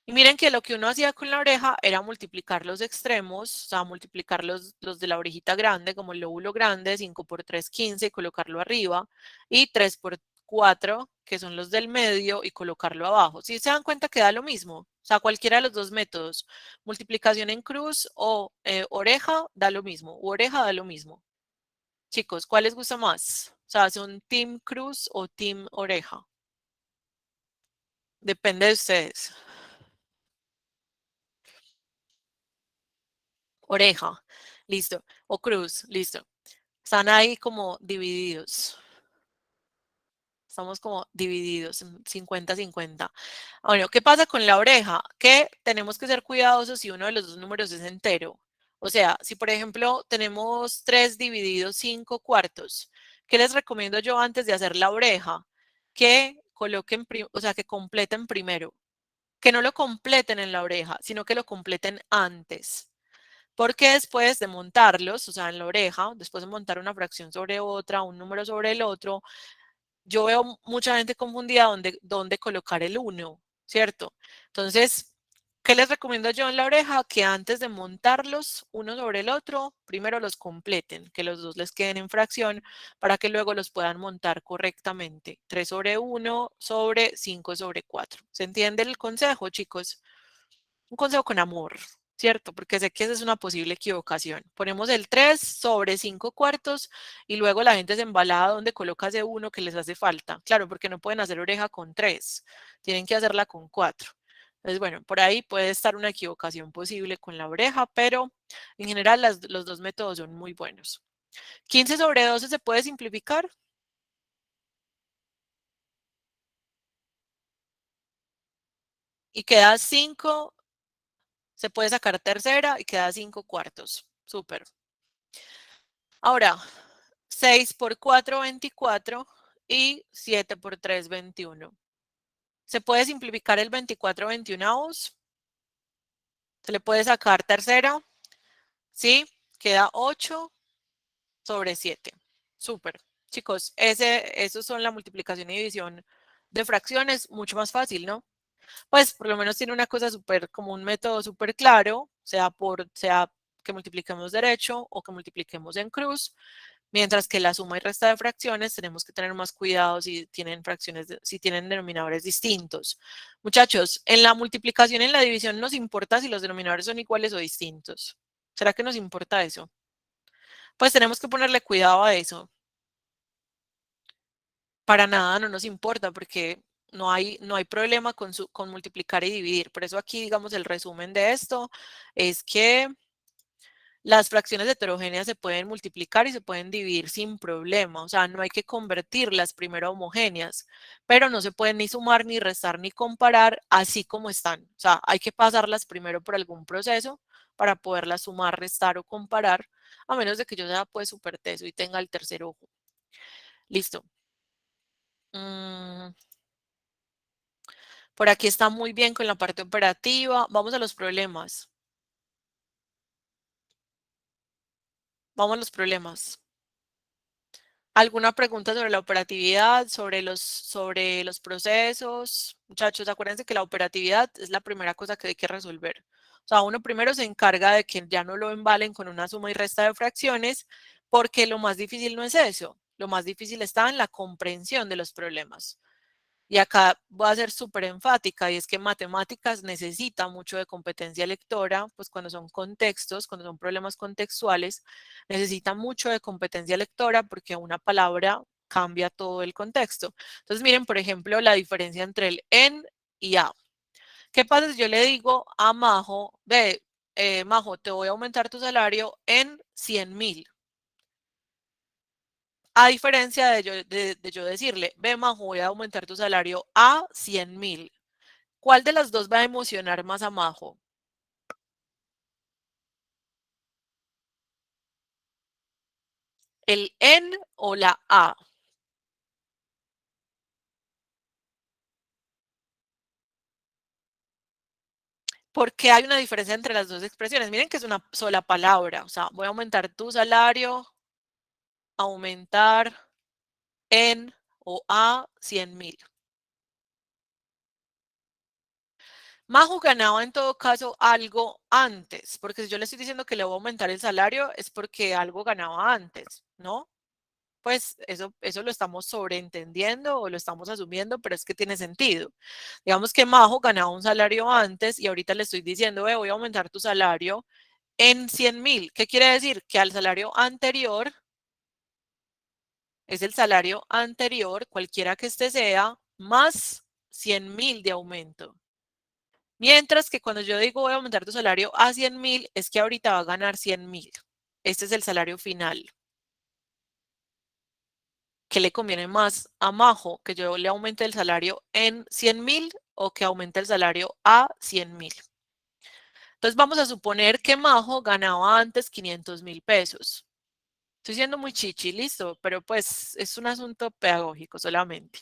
Y miren que lo que uno hacía con la oreja era multiplicar los extremos, o sea, multiplicar los de la orejita grande, como el lóbulo grande, 5 por 3, 15, y colocarlo arriba, y 3 por 4, que son los del medio, y colocarlo abajo. ¿Sí se dan cuenta que da lo mismo? O sea, cualquiera de los dos métodos, multiplicación en cruz o oreja, da lo mismo, u oreja da lo mismo. Chicos, ¿cuál les gusta más? O sea, ¿son team cruz o team oreja? Depende de ustedes. Oreja, listo. O cruz, listo. Están ahí como divididos. Estamos como divididos, 50-50. Bueno, ¿qué pasa con la oreja? Que tenemos que ser cuidadosos si uno de los dos números es entero. O sea, si por ejemplo tenemos 3 divididos 5 cuartos, ¿qué les recomiendo yo antes de hacer la oreja? Que coloquen, o sea, que completen primero. Que no lo completen en la oreja, sino que lo completen antes. Porque después de montarlos, o sea, en la oreja, después de montar una fracción sobre otra, un número sobre el otro, yo veo mucha gente confundida dónde colocar el uno, ¿cierto? Entonces, ¿qué les recomiendo yo en la oreja? Que antes de montarlos uno sobre el otro, primero los completen, que los dos les queden en fracción para que luego los puedan montar correctamente. 3 sobre 1 sobre 5 sobre 4. ¿Se entiende el consejo, chicos? Un consejo con amor, ¿cierto? Porque sé que esa es una posible equivocación. Ponemos el 3 sobre 5 cuartos y luego la gente se embalada donde coloca ese 1 que les hace falta. Claro, porque no pueden hacer oreja con 3, tienen que hacerla con 4. Entonces, bueno, por ahí puede estar una equivocación posible con la oreja, pero en general los dos métodos son muy buenos. 15 sobre 12 se puede simplificar y queda 5, se puede sacar tercera y queda 5 cuartos. Súper. Ahora, 6 por 4, 24 y 7 por 3, 21. Se puede simplificar el 24 21. Se le puede sacar tercera, ¿sí? Queda 8 sobre 7. Súper. Chicos, esos son la multiplicación y división de fracciones, mucho más fácil, ¿no? Pues por lo menos tiene una cosa súper, como un método súper claro, sea que multipliquemos derecho o que multipliquemos en cruz, mientras que la suma y resta de fracciones tenemos que tener más cuidado si tienen fracciones, si tienen denominadores distintos. Muchachos, en la multiplicación y en la división nos importa si los denominadores son iguales o distintos. ¿Será que nos importa eso? Pues tenemos que ponerle cuidado a eso. Para nada no nos importa porque no hay problema con multiplicar y dividir. Por eso aquí, digamos, el resumen de esto es que las fracciones heterogéneas se pueden multiplicar y se pueden dividir sin problema. O sea, no hay que convertirlas primero a homogéneas, pero no se pueden ni sumar, ni restar, ni comparar así como están. O sea, hay que pasarlas primero por algún proceso para poderlas sumar, restar o comparar, a menos de que yo sea pues súper teso y tenga el tercer ojo. Listo. Mm, por aquí está muy bien con la parte operativa. Vamos a los problemas. Vamos a los problemas. ¿Alguna pregunta sobre la operatividad, sobre los procesos? Muchachos, acuérdense que la operatividad es la primera cosa que hay que resolver. O sea, uno primero se encarga de que ya no lo embalen con una suma y resta de fracciones, porque lo más difícil no es eso. Lo más difícil está en la comprensión de los problemas. Y acá voy a ser súper enfática, y es que matemáticas necesita mucho de competencia lectora, pues cuando son contextos, cuando son problemas contextuales, necesita mucho de competencia lectora porque una palabra cambia todo el contexto. Entonces, miren, por ejemplo, la diferencia entre el en y a. ¿Qué pasa si yo le digo a Majo, ve, Majo, te voy a aumentar tu salario en 100.000? A diferencia de yo decirle, ve, Majo, voy a aumentar tu salario a 100.000. ¿Cuál de las dos va a emocionar más a Majo? ¿El en o la a? Porque hay una diferencia entre las dos expresiones. Miren que es una sola palabra. O sea, voy a aumentar tu salario, aumentar en o a 100.000. Majo ganaba en todo caso algo antes, porque si yo le estoy diciendo que le voy a aumentar el salario es porque algo ganaba antes, ¿no? Pues eso lo estamos sobreentendiendo o lo estamos asumiendo, pero es que tiene sentido. Digamos que Majo ganaba un salario antes y ahorita le estoy diciendo, voy a aumentar tu salario en 100.000. ¿Qué quiere decir? Que al salario anterior es el salario anterior, cualquiera que este sea, más 100.000 de aumento. Mientras que cuando yo digo voy a aumentar tu salario a 100.000, es que ahorita va a ganar 100.000. Este es el salario final. ¿Qué le conviene más a Majo? ¿Que yo le aumente el salario en 100.000 o que aumente el salario a 100.000? Entonces vamos a suponer que Majo ganaba antes 500.000 pesos. Estoy siendo muy chichi, listo, pero pues es un asunto pedagógico solamente.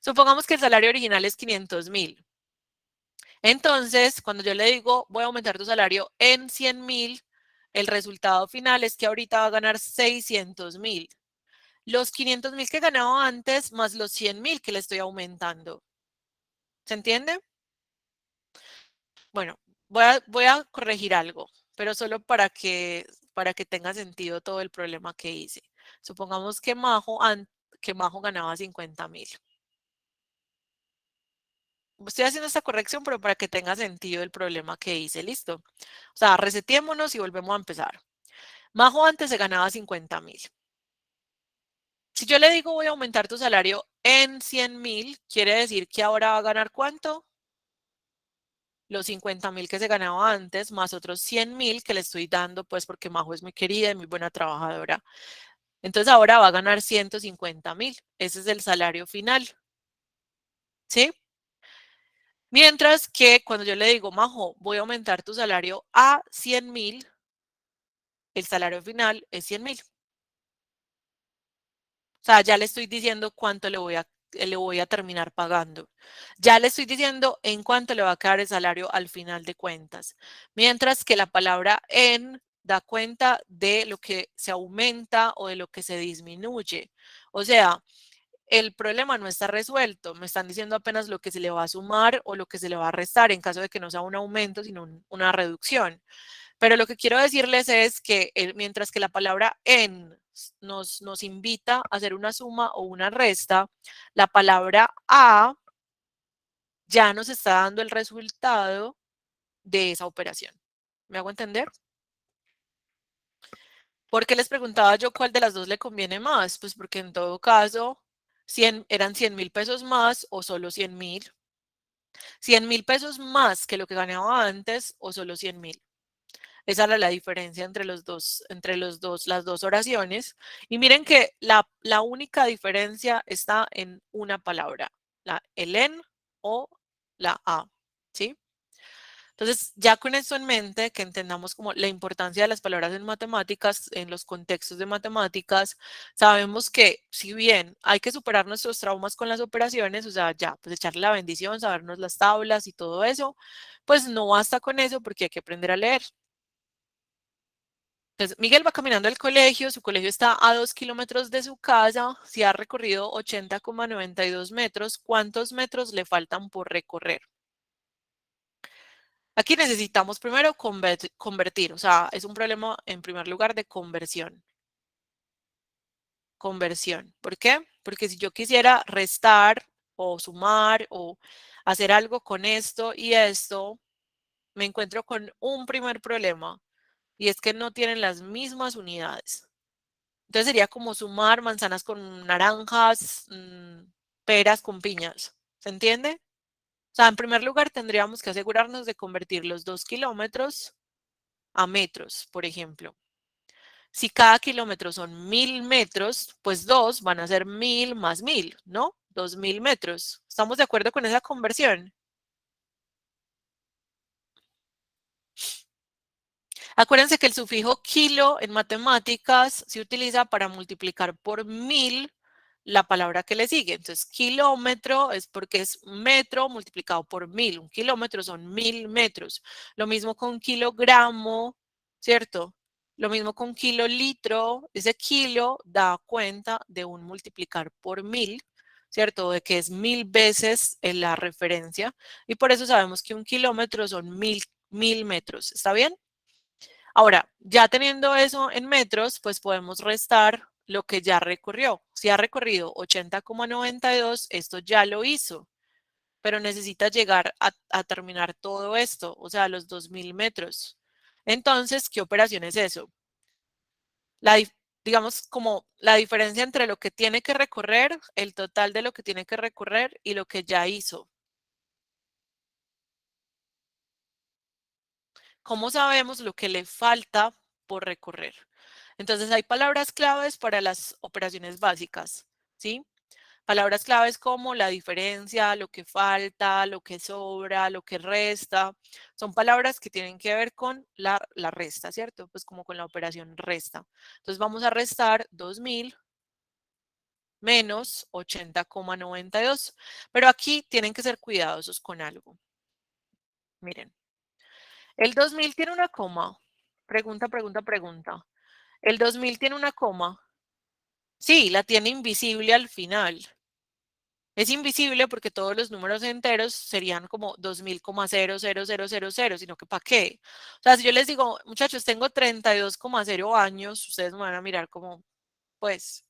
Supongamos que el salario original es 500.000. Entonces, cuando yo le digo voy a aumentar tu salario en 100.000, el resultado final es que ahorita va a ganar 600.000. Los 500.000 que ganaba antes más los 100.000 que le estoy aumentando. ¿Se entiende? Bueno, voy a corregir algo, pero solo para que tenga sentido todo el problema que hice. Supongamos que Majo ganaba 50.000. Estoy haciendo esta corrección, pero para que tenga sentido el problema que hice, ¿listo? O sea, resetémonos y volvemos a empezar. Majo antes se ganaba 50.000. Si yo le digo voy a aumentar tu salario en 100.000, quiere decir que ahora va a ganar ¿cuánto? Los 50.000 que se ganaba antes, más otros 100.000 que le estoy dando, pues porque Majo es muy querida y muy buena trabajadora. Entonces ahora va a ganar 150.000. Ese es el salario final. ¿Sí? Mientras que cuando yo le digo, Majo, voy a aumentar tu salario a 100.000, el salario final es 100.000. O sea, ya le estoy diciendo cuánto le voy a terminar pagando. Ya le estoy diciendo en cuánto le va a quedar el salario al final de cuentas. Mientras que la palabra en da cuenta de lo que se aumenta o de lo que se disminuye. O sea, el problema no está resuelto. Me están diciendo apenas lo que se le va a sumar o lo que se le va a restar en caso de que no sea un aumento, sino una reducción. Pero lo que quiero decirles es que mientras que la palabra en nos invita a hacer una suma o una resta, la palabra a ya nos está dando el resultado de esa operación. ¿Me hago entender? ¿Por qué les preguntaba yo cuál de las dos le conviene más? Pues porque en todo caso eran 100.000 pesos más o solo 100.000. 100.000 pesos más que lo que ganaba antes o solo 100.000. Esa era la diferencia las dos oraciones. Y miren que la única diferencia está en una palabra, el en o la a, ¿sí? Entonces, ya con esto en mente, que entendamos como la importancia de las palabras en matemáticas, en los contextos de matemáticas, sabemos que si bien hay que superar nuestros traumas con las operaciones, o sea, ya, pues echarle la bendición, sabernos las tablas y todo eso, pues no basta con eso porque hay que aprender a leer. Entonces, Miguel va caminando al colegio, su colegio está a 2 kilómetros de su casa, si ha recorrido 80,92 metros, ¿cuántos metros le faltan por recorrer? Aquí necesitamos primero convertir, o sea, es un problema en primer lugar de conversión. Conversión. ¿Por qué? Porque si yo quisiera restar o sumar o hacer algo con esto y esto, me encuentro con un primer problema y es que no tienen las mismas unidades. Entonces sería como sumar manzanas con naranjas, peras con piñas. ¿Se entiende? O sea, en primer lugar tendríamos que asegurarnos de convertir los 2 kilómetros a metros, por ejemplo. Si cada kilómetro son 1.000 metros, pues 2 van a ser 1.000 más 1.000, ¿no? 2.000 metros. ¿Estamos de acuerdo con esa conversión? Acuérdense que el sufijo kilo en matemáticas se utiliza para multiplicar por 1.000 la palabra que le sigue. Entonces, kilómetro es porque es metro multiplicado por 1.000. Un kilómetro son 1.000 metros. Lo mismo con kilogramo, ¿cierto? Lo mismo con kilolitro. Ese kilo da cuenta de un multiplicar por 1.000, ¿cierto? De que es 1.000 veces en la referencia. Y por eso sabemos que un kilómetro son 1.000 metros. ¿Está bien? Ahora, ya teniendo eso en metros, pues podemos restar lo que ya recorrió. Si ha recorrido 80,92, esto ya lo hizo, pero necesita llegar a terminar todo esto, o sea, los 2.000 metros. Entonces, ¿qué operación es eso? Digamos, como la diferencia entre lo que tiene que recorrer, el total de lo que tiene que recorrer y lo que ya hizo. ¿Cómo sabemos lo que le falta por recorrer? Entonces hay palabras claves para las operaciones básicas, ¿sí? Palabras claves como la diferencia, lo que falta, lo que sobra, lo que resta. Son palabras que tienen que ver con la resta, ¿cierto? Pues como con la operación resta. Entonces vamos a restar 2000 menos 80,92. Pero aquí tienen que ser cuidadosos con algo. Miren, el 2000 tiene una coma. Pregunta, pregunta, pregunta. ¿El 2000 tiene una coma? Sí, la tiene invisible al final. Es invisible porque todos los números enteros serían como 2000,00000, sino que ¿para qué? O sea, si yo les digo, muchachos, tengo 32,0 años, ustedes me van a mirar como, pues,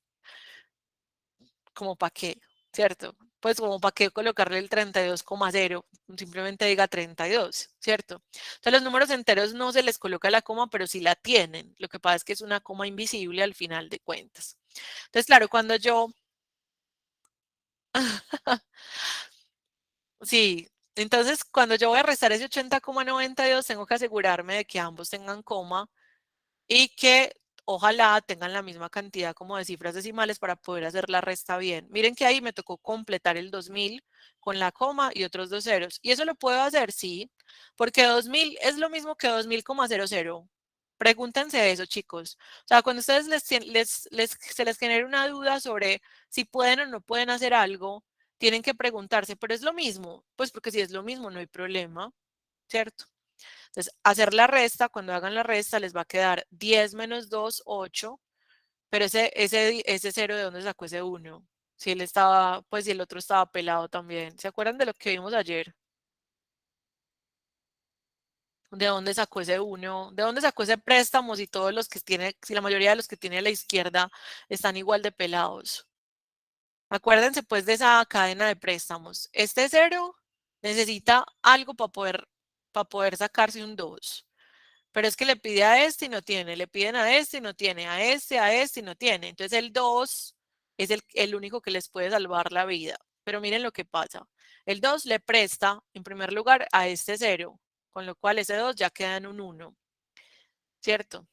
como ¿para qué? ¿Cierto? Pues como ¿para qué colocarle el 32,0? Simplemente diga 32, ¿cierto? Entonces los números enteros no se les coloca la coma, pero sí la tienen. Lo que pasa es que es una coma invisible al final de cuentas. Entonces, claro, cuando yo sí, entonces cuando yo voy a restar ese 80,92 tengo que asegurarme de que ambos tengan coma y que ojalá tengan la misma cantidad como de cifras decimales para poder hacer la resta bien. Miren que ahí me tocó completar el 2000 con la coma y otros dos ceros. ¿Y eso lo puedo hacer? Sí, porque 2000 es lo mismo que 2000,00. Pregúntense eso, chicos. O sea, cuando ustedes se les genere una duda sobre si pueden o no pueden hacer algo, tienen que preguntarse, ¿pero es lo mismo? Pues porque si es lo mismo, no hay problema, ¿cierto? Entonces, hacer la resta, cuando hagan la resta, les va a quedar 10 menos 2, 8, pero ese cero, ¿de dónde sacó ese uno? Si él estaba, pues si el otro estaba pelado también. ¿Se acuerdan de lo que vimos ayer? ¿De dónde sacó ese uno? ¿De dónde sacó ese préstamo si todos los que tiene, si la mayoría de los que tiene a la izquierda están igual de pelados? Acuérdense pues de esa cadena de préstamos. Este cero necesita algo para poder sacarse un 2. Pero es que le pide a este y no tiene, le piden a este y no tiene, a este y no tiene. Entonces el 2 es el único que les puede salvar la vida. Pero miren lo que pasa. El 2 le presta, en primer lugar, a este cero, con lo cual ese 2 ya queda en un 1, ¿cierto?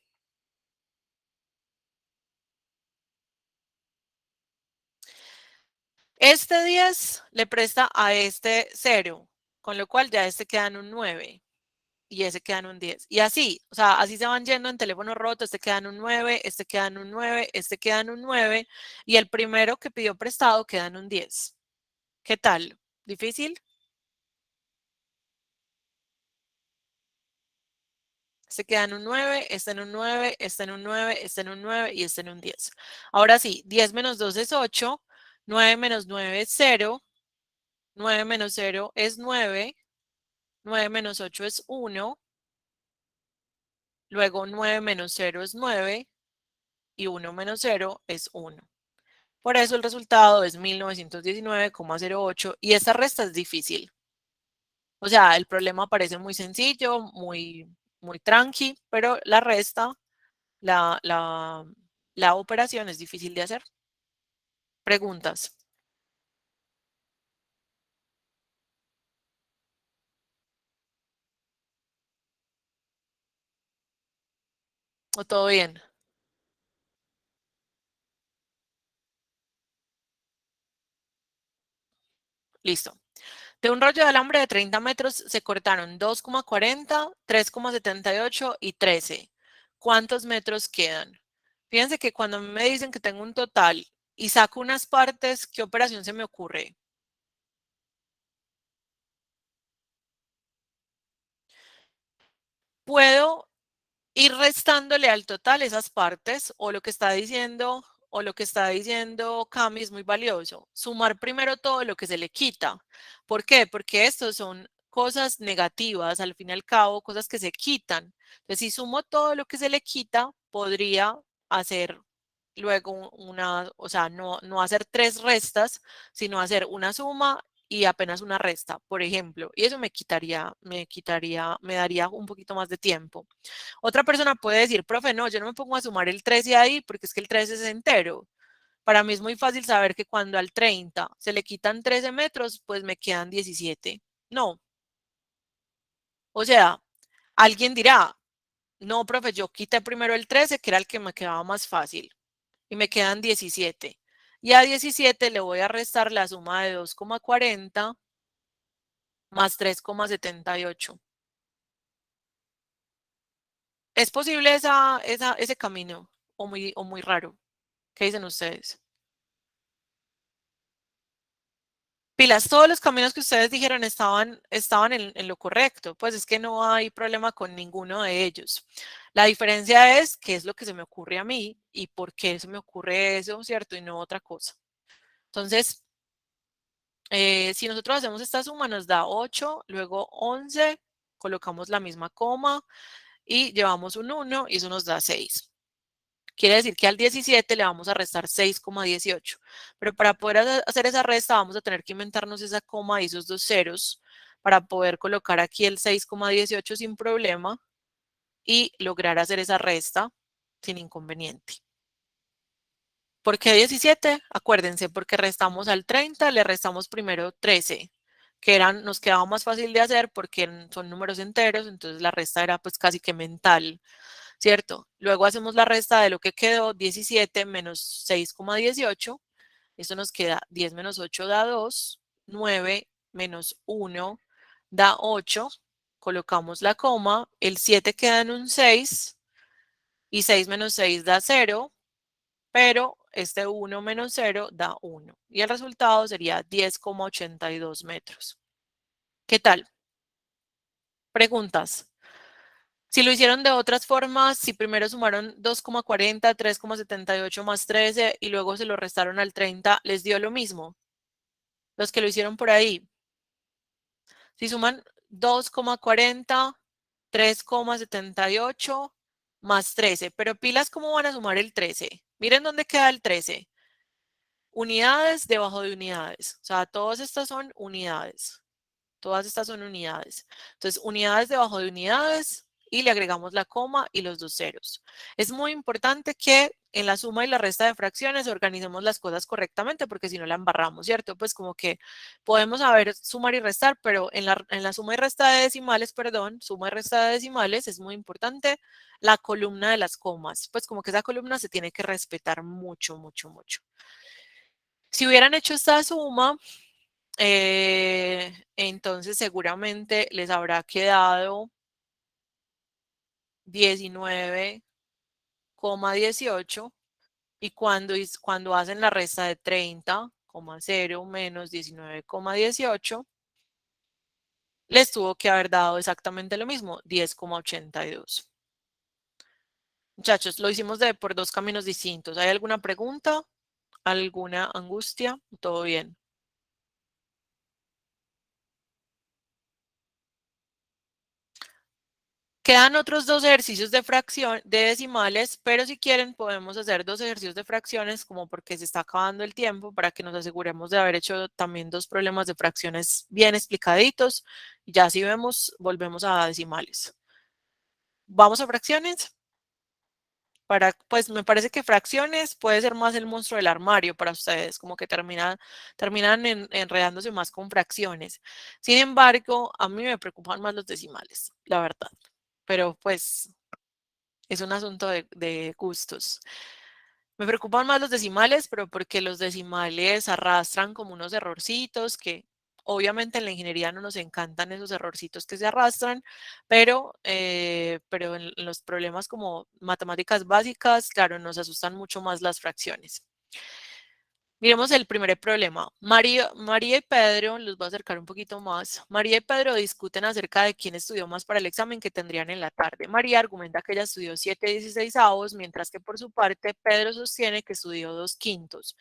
Este 10 le presta a este cero, con lo cual ya este queda en un 9 y ese queda en un 10. Y así, o sea, así se van yendo en teléfono roto, este queda en un 9, este queda en un 9, este queda en un 9 y el primero que pidió prestado queda en un 10. ¿Qué tal? ¿Difícil? Este queda en un 9, este en un 9, este en un 9, este en un 9 y este en un 10. Ahora sí, 10 menos 2 es 8, 9 menos 9 es 0, 9 menos 0 es 9, 9 menos 8 es 1, luego 9 menos 0 es 9 y 1 menos 0 es 1. Por eso el resultado es 1919,08 y esta resta es difícil. O sea, el problema parece muy sencillo, muy tranqui, pero la resta, la, la, la operación es difícil de hacer. Preguntas. ¿O todo bien? Listo. De un rollo de alambre de 30 metros se cortaron 2,40, 3,78 y 13. ¿Cuántos metros quedan? Fíjense que cuando me dicen que tengo un total y saco unas partes, ¿qué operación se me ocurre? Puedo ir restándole al total esas partes o lo que está diciendo Cami es muy valioso. Sumar primero todo lo que se le quita. ¿Por qué? Porque estos son cosas negativas, al fin y al cabo, cosas que se quitan. Entonces, si sumo todo lo que se le quita, podría hacer luego una, o sea, no hacer tres restas, sino hacer una suma y apenas una resta, por ejemplo. Y eso me daría un poquito más de tiempo. Otra persona puede decir, profe, no, yo no me pongo a sumar el 13 ahí porque es que el 13 es entero. Para mí es muy fácil saber que cuando al 30 se le quitan 13 metros, pues me quedan 17. No, o sea, Alguien dirá, no, profe, yo quité primero el 13, que era el que me quedaba más fácil, y me quedan 17. Y a 17 le voy a restar la suma de 2,40 más 3,78. ¿Es posible ese camino o muy raro? ¿Qué dicen ustedes? Pilas, todos los caminos que ustedes dijeron estaban en lo correcto, pues es que no hay problema con ninguno de ellos. La diferencia es qué es lo que se me ocurre a mí y por qué se me ocurre eso, ¿cierto? Y no otra cosa. Entonces, si nosotros hacemos esta suma nos da 8, luego 11, colocamos la misma coma y llevamos un 1 y eso nos da 6. Quiere decir que al 17 le vamos a restar 6,18. Pero para poder hacer esa resta vamos a tener que inventarnos esa coma y esos dos ceros para poder colocar aquí el 6,18 sin problema y lograr hacer esa resta sin inconveniente. ¿Por qué 17? Acuérdense, porque restamos al 30, le restamos primero 13, que nos quedaba más fácil de hacer porque son números enteros, entonces la resta era pues casi que mental, ¿cierto? Luego hacemos la resta de lo que quedó, 17 menos 6,18, eso nos queda 10 menos 8 da 2, 9 menos 1 da 8, colocamos la coma, el 7 queda en un 6 y 6 menos 6 da 0, pero este 1 menos 0 da 1 y el resultado sería 10,82 metros. ¿Qué tal? Preguntas. Si lo hicieron de otras formas, si primero sumaron 2,40, 3,78 más 13 y luego se lo restaron al 30, ¿les dio lo mismo? Los que lo hicieron por ahí. Si suman 2,40, 3,78 más 13, pero pilas, ¿cómo van a sumar el 13? Miren dónde queda el 13. Unidades debajo de unidades. O sea, todas estas son unidades. Todas estas son unidades. Entonces, unidades debajo de unidades y le agregamos la coma y los dos ceros. Es muy importante que en la suma y la resta de fracciones organicemos las cosas correctamente porque si no la embarramos, ¿cierto? Pues como que podemos saber sumar y restar, pero en la suma y resta de decimales, perdón, suma y resta de decimales es muy importante la columna de las comas. Pues como que esa columna se tiene que respetar mucho, mucho, mucho. Si hubieran hecho esta suma, entonces seguramente les habrá quedado 19,18 y cuando hacen la resta de 30,0 menos 19,18, les tuvo que haber dado exactamente lo mismo, 10,82. Muchachos, lo hicimos por dos caminos distintos. ¿Hay alguna pregunta? ¿Alguna angustia? ¿Todo bien? Quedan otros dos ejercicios de fracción de decimales, pero si quieren podemos hacer dos ejercicios de fracciones como porque se está acabando el tiempo para que nos aseguremos de haber hecho también dos problemas de fracciones bien explicaditos. Ya si vemos, volvemos a decimales. Vamos a fracciones. Pues me parece que fracciones puede ser más el monstruo del armario para ustedes, como que terminan enredándose más con fracciones. Sin embargo, a mí me preocupan más los decimales, la verdad. Pero pues es un asunto de gustos. Me preocupan más los decimales, pero porque los decimales arrastran como unos errorcitos que obviamente en la ingeniería no nos encantan esos errorcitos que se arrastran, pero en los problemas como matemáticas básicas, claro, nos asustan mucho más las fracciones. Miremos el primer problema. María y Pedro, los voy a acercar un poquito más. María y Pedro discuten acerca de quién estudió más para el examen que tendrían en la tarde. María argumenta que ella estudió 7/16, mientras que por su parte Pedro sostiene que estudió 2/5.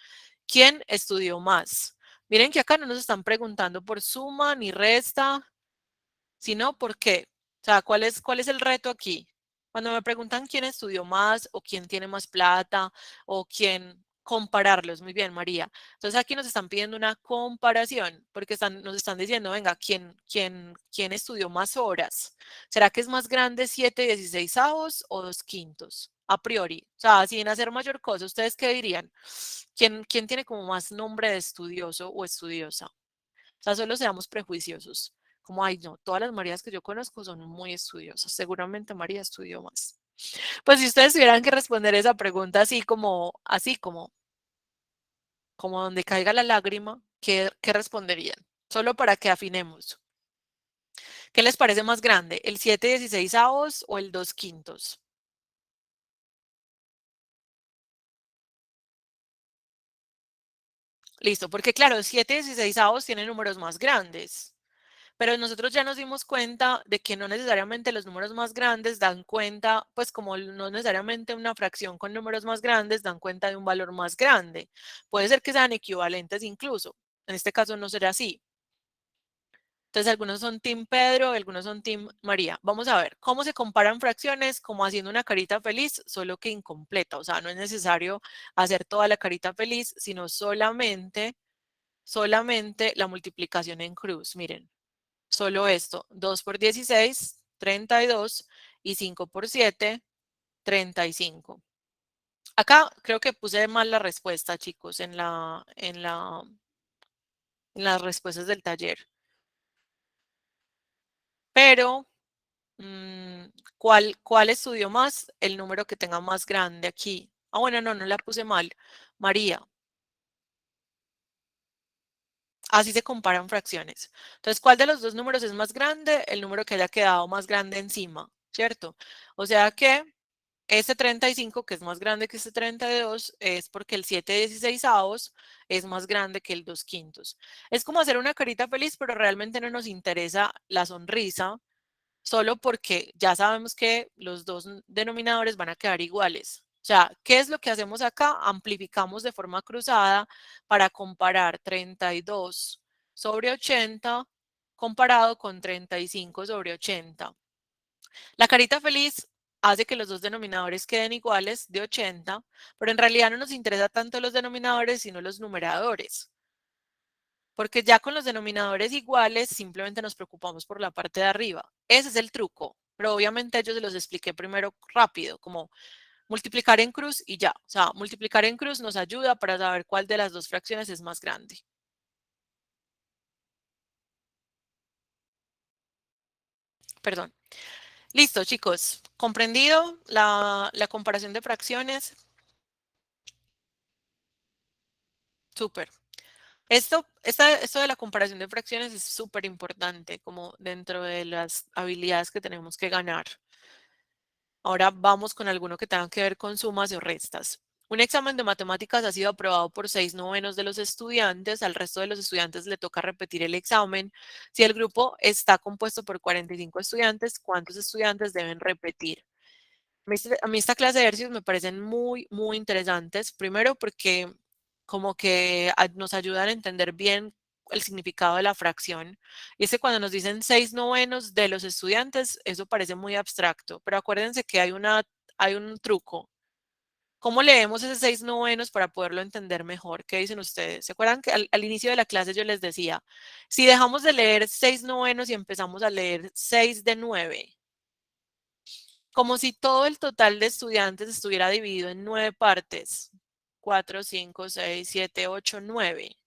¿Quién estudió más? Miren que acá no nos están preguntando por suma ni resta, sino por qué. O sea, ¿cuál es el reto aquí? Cuando me preguntan quién estudió más o quién tiene más plata o quién compararlos, muy bien, María. Entonces aquí nos están pidiendo una comparación porque nos están diciendo, venga, ¿quién estudió más horas? ¿Será que es más grande 7/16 o 2/5? A priori, o sea, sin hacer mayor cosa, ¿ustedes qué dirían? ¿Quién tiene como más nombre de estudioso o estudiosa? O sea, solo seamos prejuiciosos. Como, ay, no, todas las Marías que yo conozco son muy estudiosas. Seguramente María estudió más. Pues si ustedes tuvieran que responder esa pregunta como donde caiga la lágrima, ¿qué responderían? Solo para que afinemos. ¿Qué les parece más grande, el 7/16 o el 2/5? Listo, porque claro, 7/16 tienen números más grandes, pero nosotros ya nos dimos cuenta de que no necesariamente los números más grandes dan cuenta, pues como no necesariamente una fracción con números más grandes dan cuenta de un valor más grande. Puede ser que sean equivalentes incluso. En este caso no será así. Entonces, algunos son Team Pedro, algunos son Team María. Vamos a ver cómo se comparan fracciones, como haciendo una carita feliz, solo que incompleta. O sea, no es necesario hacer toda la carita feliz, sino solamente la multiplicación en cruz. Miren, solo esto: 2 por 16, 32, y 5 por 7, 35. Acá creo que puse mal la respuesta, chicos, en las respuestas del taller. Pero Mm, ¿cuál estudió más? El número que tenga más grande aquí. Ah, bueno, no la puse mal. María. Así se comparan fracciones. Entonces, ¿cuál de los dos números es más grande? El número que haya quedado más grande encima, ¿cierto? O sea que este 35, que es más grande que este 32, es porque el 7/16 es más grande que el 2/5. Es como hacer una carita feliz, pero realmente no nos interesa la sonrisa, solo porque ya sabemos que los dos denominadores van a quedar iguales. O sea, ¿qué es lo que hacemos acá? Amplificamos de forma cruzada para comparar 32/80 comparado con 35/80. La carita feliz hace que los dos denominadores queden iguales de 80, pero en realidad no nos interesa tanto los denominadores, sino los numeradores. Porque ya con los denominadores iguales simplemente nos preocupamos por la parte de arriba. Ese es el truco, pero obviamente yo se los expliqué primero rápido, como multiplicar en cruz y ya. O sea, multiplicar en cruz nos ayuda para saber cuál de las dos fracciones es más grande. Perdón. Listo, chicos. ¿Comprendido la comparación de fracciones? Súper. Esto de la comparación de fracciones es súper importante, como dentro de las habilidades que tenemos que ganar. Ahora vamos con alguno que tenga que ver con sumas o restas. Un examen de matemáticas ha sido aprobado por 6/9 de los estudiantes. Al resto de los estudiantes le toca repetir el examen. Si el grupo está compuesto por 45 estudiantes, ¿cuántos estudiantes deben repetir? A mí esta clase de ejercicios me parecen muy, muy interesantes. Primero porque como que nos ayudan a entender bien el significado de la fracción. Y es que cuando nos dicen 6/9 de los estudiantes, eso parece muy abstracto, pero acuérdense que hay un truco. ¿Cómo leemos ese 6/9 para poderlo entender mejor? ¿Qué dicen ustedes? ¿Se acuerdan que al inicio de la clase yo les decía, si dejamos de leer 6/9 y empezamos a leer 6 de 9, como si todo el total de estudiantes estuviera dividido en 9 partes? 4, 5, 6, 7, 8, 9.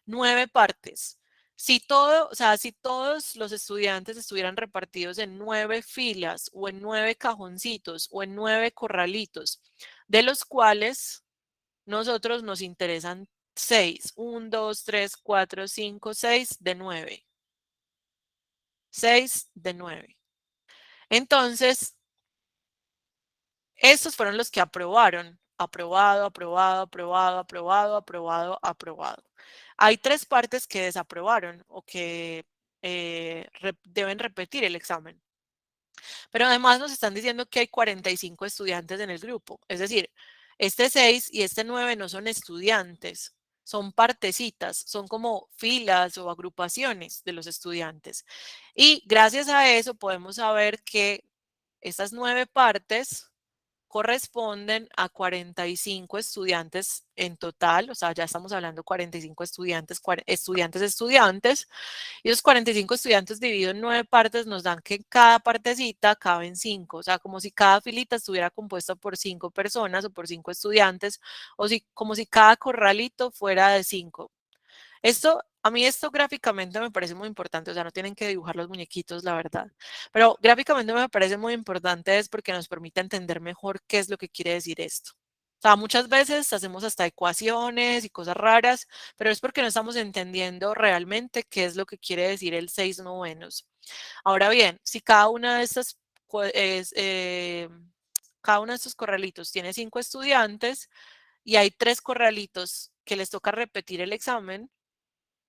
9 partes. Si todos los estudiantes estuvieran repartidos en 9 filas o en 9 cajoncitos o en 9 corralitos, de los cuales nosotros nos interesan 6. 1, 2, 3, 4, 5, 6 de 9. 6 de 9. Entonces, estos fueron los que aprobaron. Aprobado, aprobado, aprobado, aprobado, aprobado, aprobado. Hay 3 partes que desaprobaron o que deben repetir el examen. Pero además nos están diciendo que hay 45 estudiantes en el grupo. Es decir, este 6 y este 9 no son estudiantes, son partecitas, son como filas o agrupaciones de los estudiantes. Y gracias a eso podemos saber que estas 9 partes corresponden a 45 estudiantes en total, o sea, ya estamos hablando 45 estudiantes, estudiantes, y esos 45 estudiantes divididos en 9 partes nos dan que en cada partecita caben 5, o sea, como si cada filita estuviera compuesta por 5 personas o por 5 estudiantes, como si cada corralito fuera de 5. Esto A mí esto gráficamente me parece muy importante, o sea, no tienen que dibujar los muñequitos, la verdad. Pero gráficamente me parece muy importante es porque nos permite entender mejor qué es lo que quiere decir esto. O sea, muchas veces hacemos hasta ecuaciones y cosas raras, pero es porque no estamos entendiendo realmente qué es lo que quiere decir el 6 novenos. Ahora bien, si cada una de estas cada uno de estos corralitos tiene 5 estudiantes y hay 3 corralitos que les toca repetir el examen,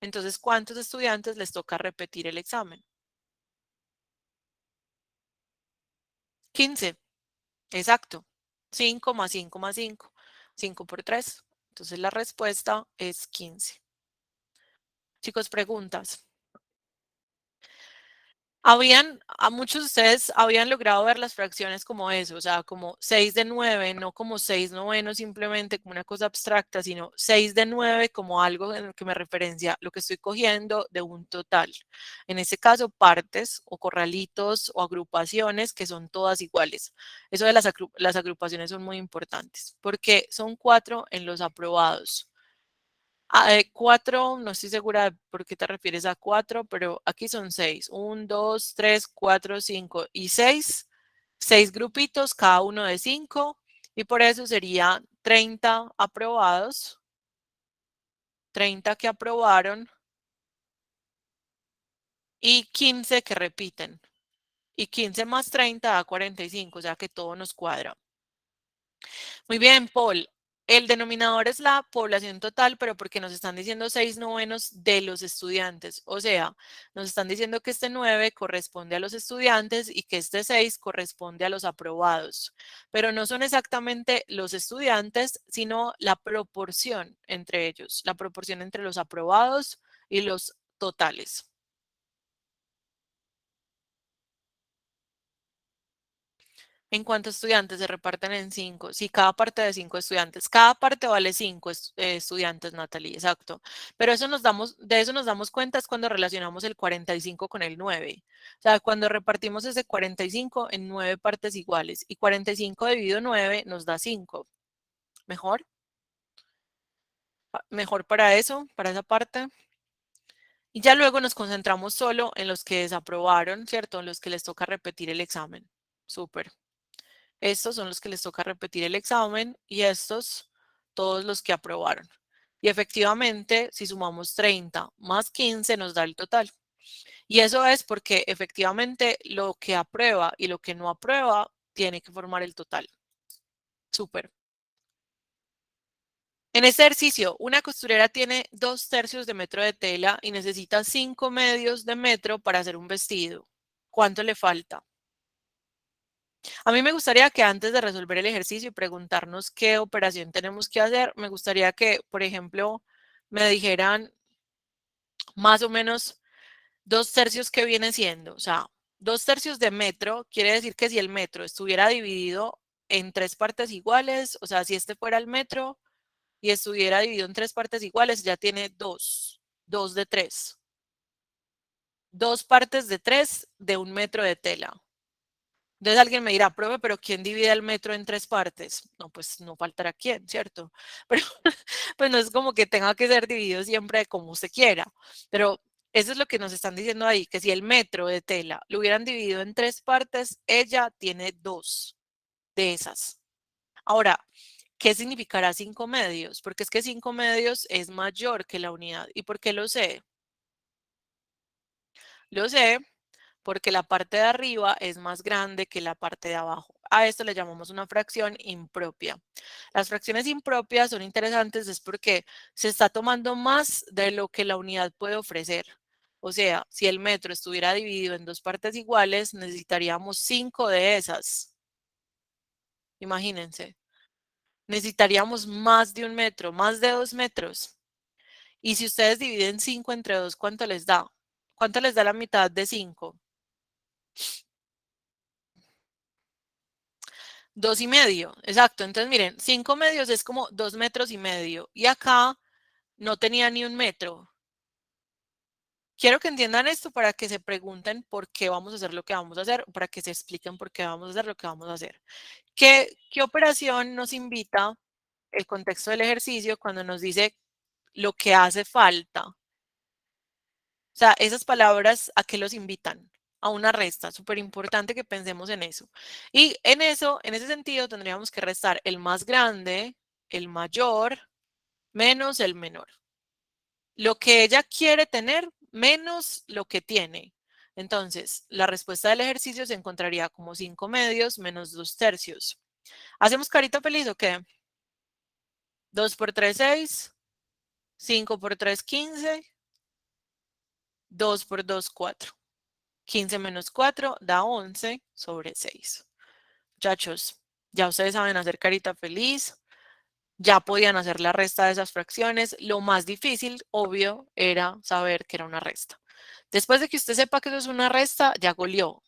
entonces, ¿cuántos estudiantes les toca repetir el examen? 15, exacto. 5 más 5 más 5. 5 por 3. Entonces, la respuesta es 15. Chicos, preguntas. A muchos de ustedes habían logrado ver las fracciones como eso, o sea, como 6 de 9, no como 6 novenos simplemente como una cosa abstracta, sino 6 de 9 como algo en lo que me referencia lo que estoy cogiendo de un total. En este caso, partes o corralitos o agrupaciones que son todas iguales. Eso de las agrupaciones son muy importantes porque son 4 en los aprobados. 4, no estoy segura de por qué te refieres a 4, pero aquí son 6. 1, 2, 3, 4, 5 y 6. 6 grupitos, cada uno de 5. Y por eso serían 30 aprobados, 30 que aprobaron y 15 que repiten. Y 15 más 30 da 45, o sea que todo nos cuadra. Muy bien, Paul. El denominador es la población total, pero porque nos están diciendo 6 novenos de los estudiantes. O sea, nos están diciendo que este 9 corresponde a los estudiantes y que este 6 corresponde a los aprobados. Pero no son exactamente los estudiantes, sino la proporción entre ellos, la proporción entre los aprobados y los totales. ¿En cuántos estudiantes se reparten en 5? Sí, cada parte de 5 estudiantes. Cada parte vale 5 estudiantes, Natalie, exacto. Pero de eso nos damos cuenta es cuando relacionamos el 45 con el 9. O sea, cuando repartimos ese 45 en 9 partes iguales. Y 45 dividido 9 nos da 5. ¿Mejor? ¿Mejor para eso, para esa parte? Y ya luego nos concentramos solo en los que desaprobaron, ¿cierto? En los que les toca repetir el examen. Súper. Estos son los que les toca repetir el examen y estos todos los que aprobaron. Y efectivamente, si sumamos 30 más 15 nos da el total. Y eso es porque efectivamente lo que aprueba y lo que no aprueba tiene que formar el total. Súper. En este ejercicio, una costurera tiene 2/3 de metro de tela y necesita 5/2 de metro para hacer un vestido. ¿Cuánto le falta? A mí me gustaría que antes de resolver el ejercicio y preguntarnos qué operación tenemos que hacer, me gustaría que, por ejemplo, me dijeran más o menos 2/3 que viene siendo. O sea, 2/3 de metro quiere decir que si el metro estuviera dividido en 3 partes iguales, o sea, si este fuera el metro y estuviera dividido en 3 partes iguales, ya tiene 2 de 3. 2 partes de 3 de un metro de tela. Entonces alguien me dirá, profe, pero ¿quién divide el metro en 3 partes? No, pues no faltará quién, ¿cierto? Pero pues no es como que tenga que ser dividido siempre como usted quiera. Pero eso es lo que nos están diciendo ahí, que si el metro de tela lo hubieran dividido en 3 partes, ella tiene 2 de esas. Ahora, ¿qué significará 5/2? Porque es que 5/2 es mayor que la unidad. ¿Y por qué lo sé? Lo sé porque la parte de arriba es más grande que la parte de abajo. A esto le llamamos una fracción impropia. Las fracciones impropias son interesantes es porque se está tomando más de lo que la unidad puede ofrecer. O sea, si el metro estuviera dividido en 2 partes iguales, necesitaríamos 5 de esas. Imagínense, necesitaríamos más de un metro, más de 2 metros. Y si ustedes dividen 5 entre 2, ¿cuánto les da? ¿Cuánto les da la mitad de 5? 2,5, exacto. Entonces, miren, 5/2 es como 2,5 metros. Y acá no tenía ni un metro. Quiero que entiendan esto para que se pregunten por qué vamos a hacer lo que vamos a hacer, o para que se expliquen por qué vamos a hacer lo que vamos a hacer. ¿Qué operación nos invita el contexto del ejercicio cuando nos dice lo que hace falta? O sea, esas palabras, ¿a qué los invitan? A una resta, súper importante que pensemos en eso. Y en eso, en ese sentido, tendríamos que restar el más grande, el mayor, menos el menor. Lo que ella quiere tener menos lo que tiene. Entonces, la respuesta del ejercicio se encontraría como 5 medios menos 2 tercios. ¿Hacemos carita feliz o qué? 2 por 3, 6. 5 por 3, 15. 2 por 2, 4. 15 menos 4 da 11 sobre 6. Muchachos, ya ustedes saben hacer carita feliz. Ya podían hacer la resta de esas fracciones. Lo más difícil, obvio, era saber que era una resta. Después de que usted sepa que eso es una resta, ya goleó.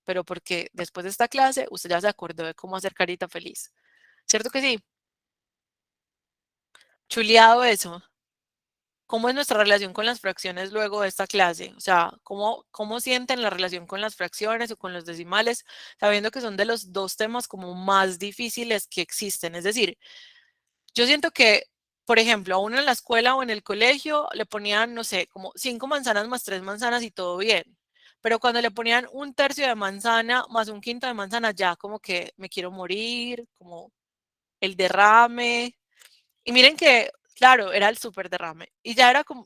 Pero porque después de esta clase, usted ya se acordó de cómo hacer carita feliz. ¿Cierto que sí? Chuleado eso. ¿Cómo es nuestra relación con las fracciones luego de esta clase? O sea, ¿cómo sienten la relación con las fracciones o con los decimales, sabiendo que son de los dos temas como más difíciles que existen? Es decir, yo siento que, por ejemplo, a uno en la escuela o en el colegio le ponían, no sé, como 5 manzanas más 3 manzanas y todo bien. Pero cuando le ponían un tercio de manzana más un quinto de manzana, ya como que me quiero morir, como el derrame. Y miren que, claro, era el súper derrame. Y ya era como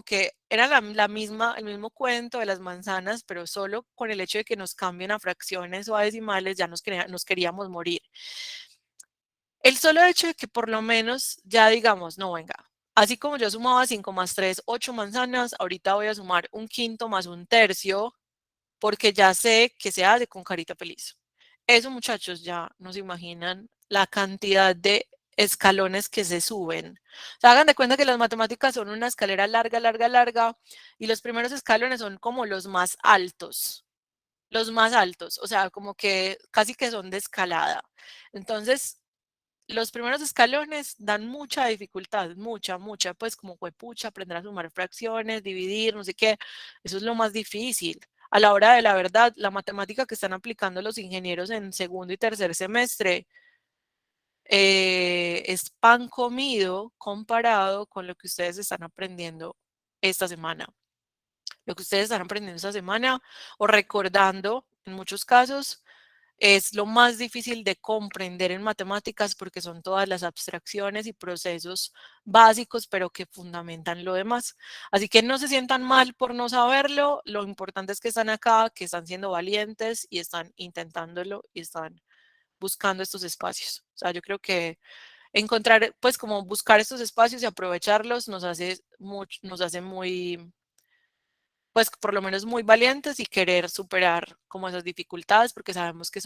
que era la misma, el mismo cuento de las manzanas, pero solo con el hecho de que nos cambien a fracciones o a decimales, ya nos queríamos morir. El solo hecho de que por lo menos ya digamos, no, venga, así como yo sumaba 5 más 3, 8 manzanas, ahorita voy a sumar un quinto más un tercio, porque ya sé que se hace con carita feliz. Eso, muchachos, ya no se imaginan la cantidad de escalones que se suben. O sea, hagan de cuenta que las matemáticas son una escalera larga, larga, larga, y los primeros escalones son como los más altos. Los más altos, o sea, como que casi que son de escalada. Entonces, los primeros escalones dan mucha dificultad, mucha, mucha, pues como pucha, aprender a sumar fracciones, dividir, no sé qué, eso es lo más difícil. A la hora de la verdad, la matemática que están aplicando los ingenieros en segundo y tercer semestre es pan comido comparado con lo que ustedes están aprendiendo esta semana. Lo que ustedes están aprendiendo esta semana o recordando en muchos casos es lo más difícil de comprender en matemáticas porque son todas las abstracciones y procesos básicos, pero que fundamentan lo demás. Así que no se sientan mal por no saberlo. Lo importante es que están acá, que están siendo valientes y están intentándolo y están buscando estos espacios. O sea, yo creo que encontrar, pues como buscar estos espacios y aprovecharlos nos hace muy, pues por lo menos muy valientes y querer superar como esas dificultades porque sabemos que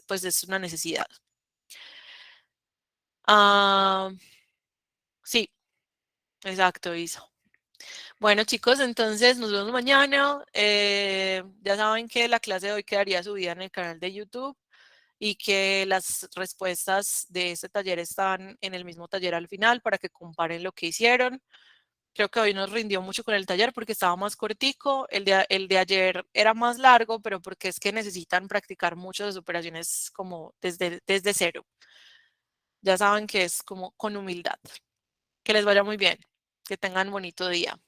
pues es una necesidad. Ah, sí, exacto, Isa. Bueno, chicos, entonces nos vemos mañana. Ya saben que la clase de hoy quedaría subida en el canal de YouTube y que las respuestas de este taller están en el mismo taller al final para que comparen lo que hicieron. Creo que hoy nos rindió mucho con el taller porque estaba más cortico. El de ayer era más largo, pero porque es que necesitan practicar muchas operaciones como desde cero. Ya saben que es como con humildad. Que les vaya muy bien. Que tengan bonito día.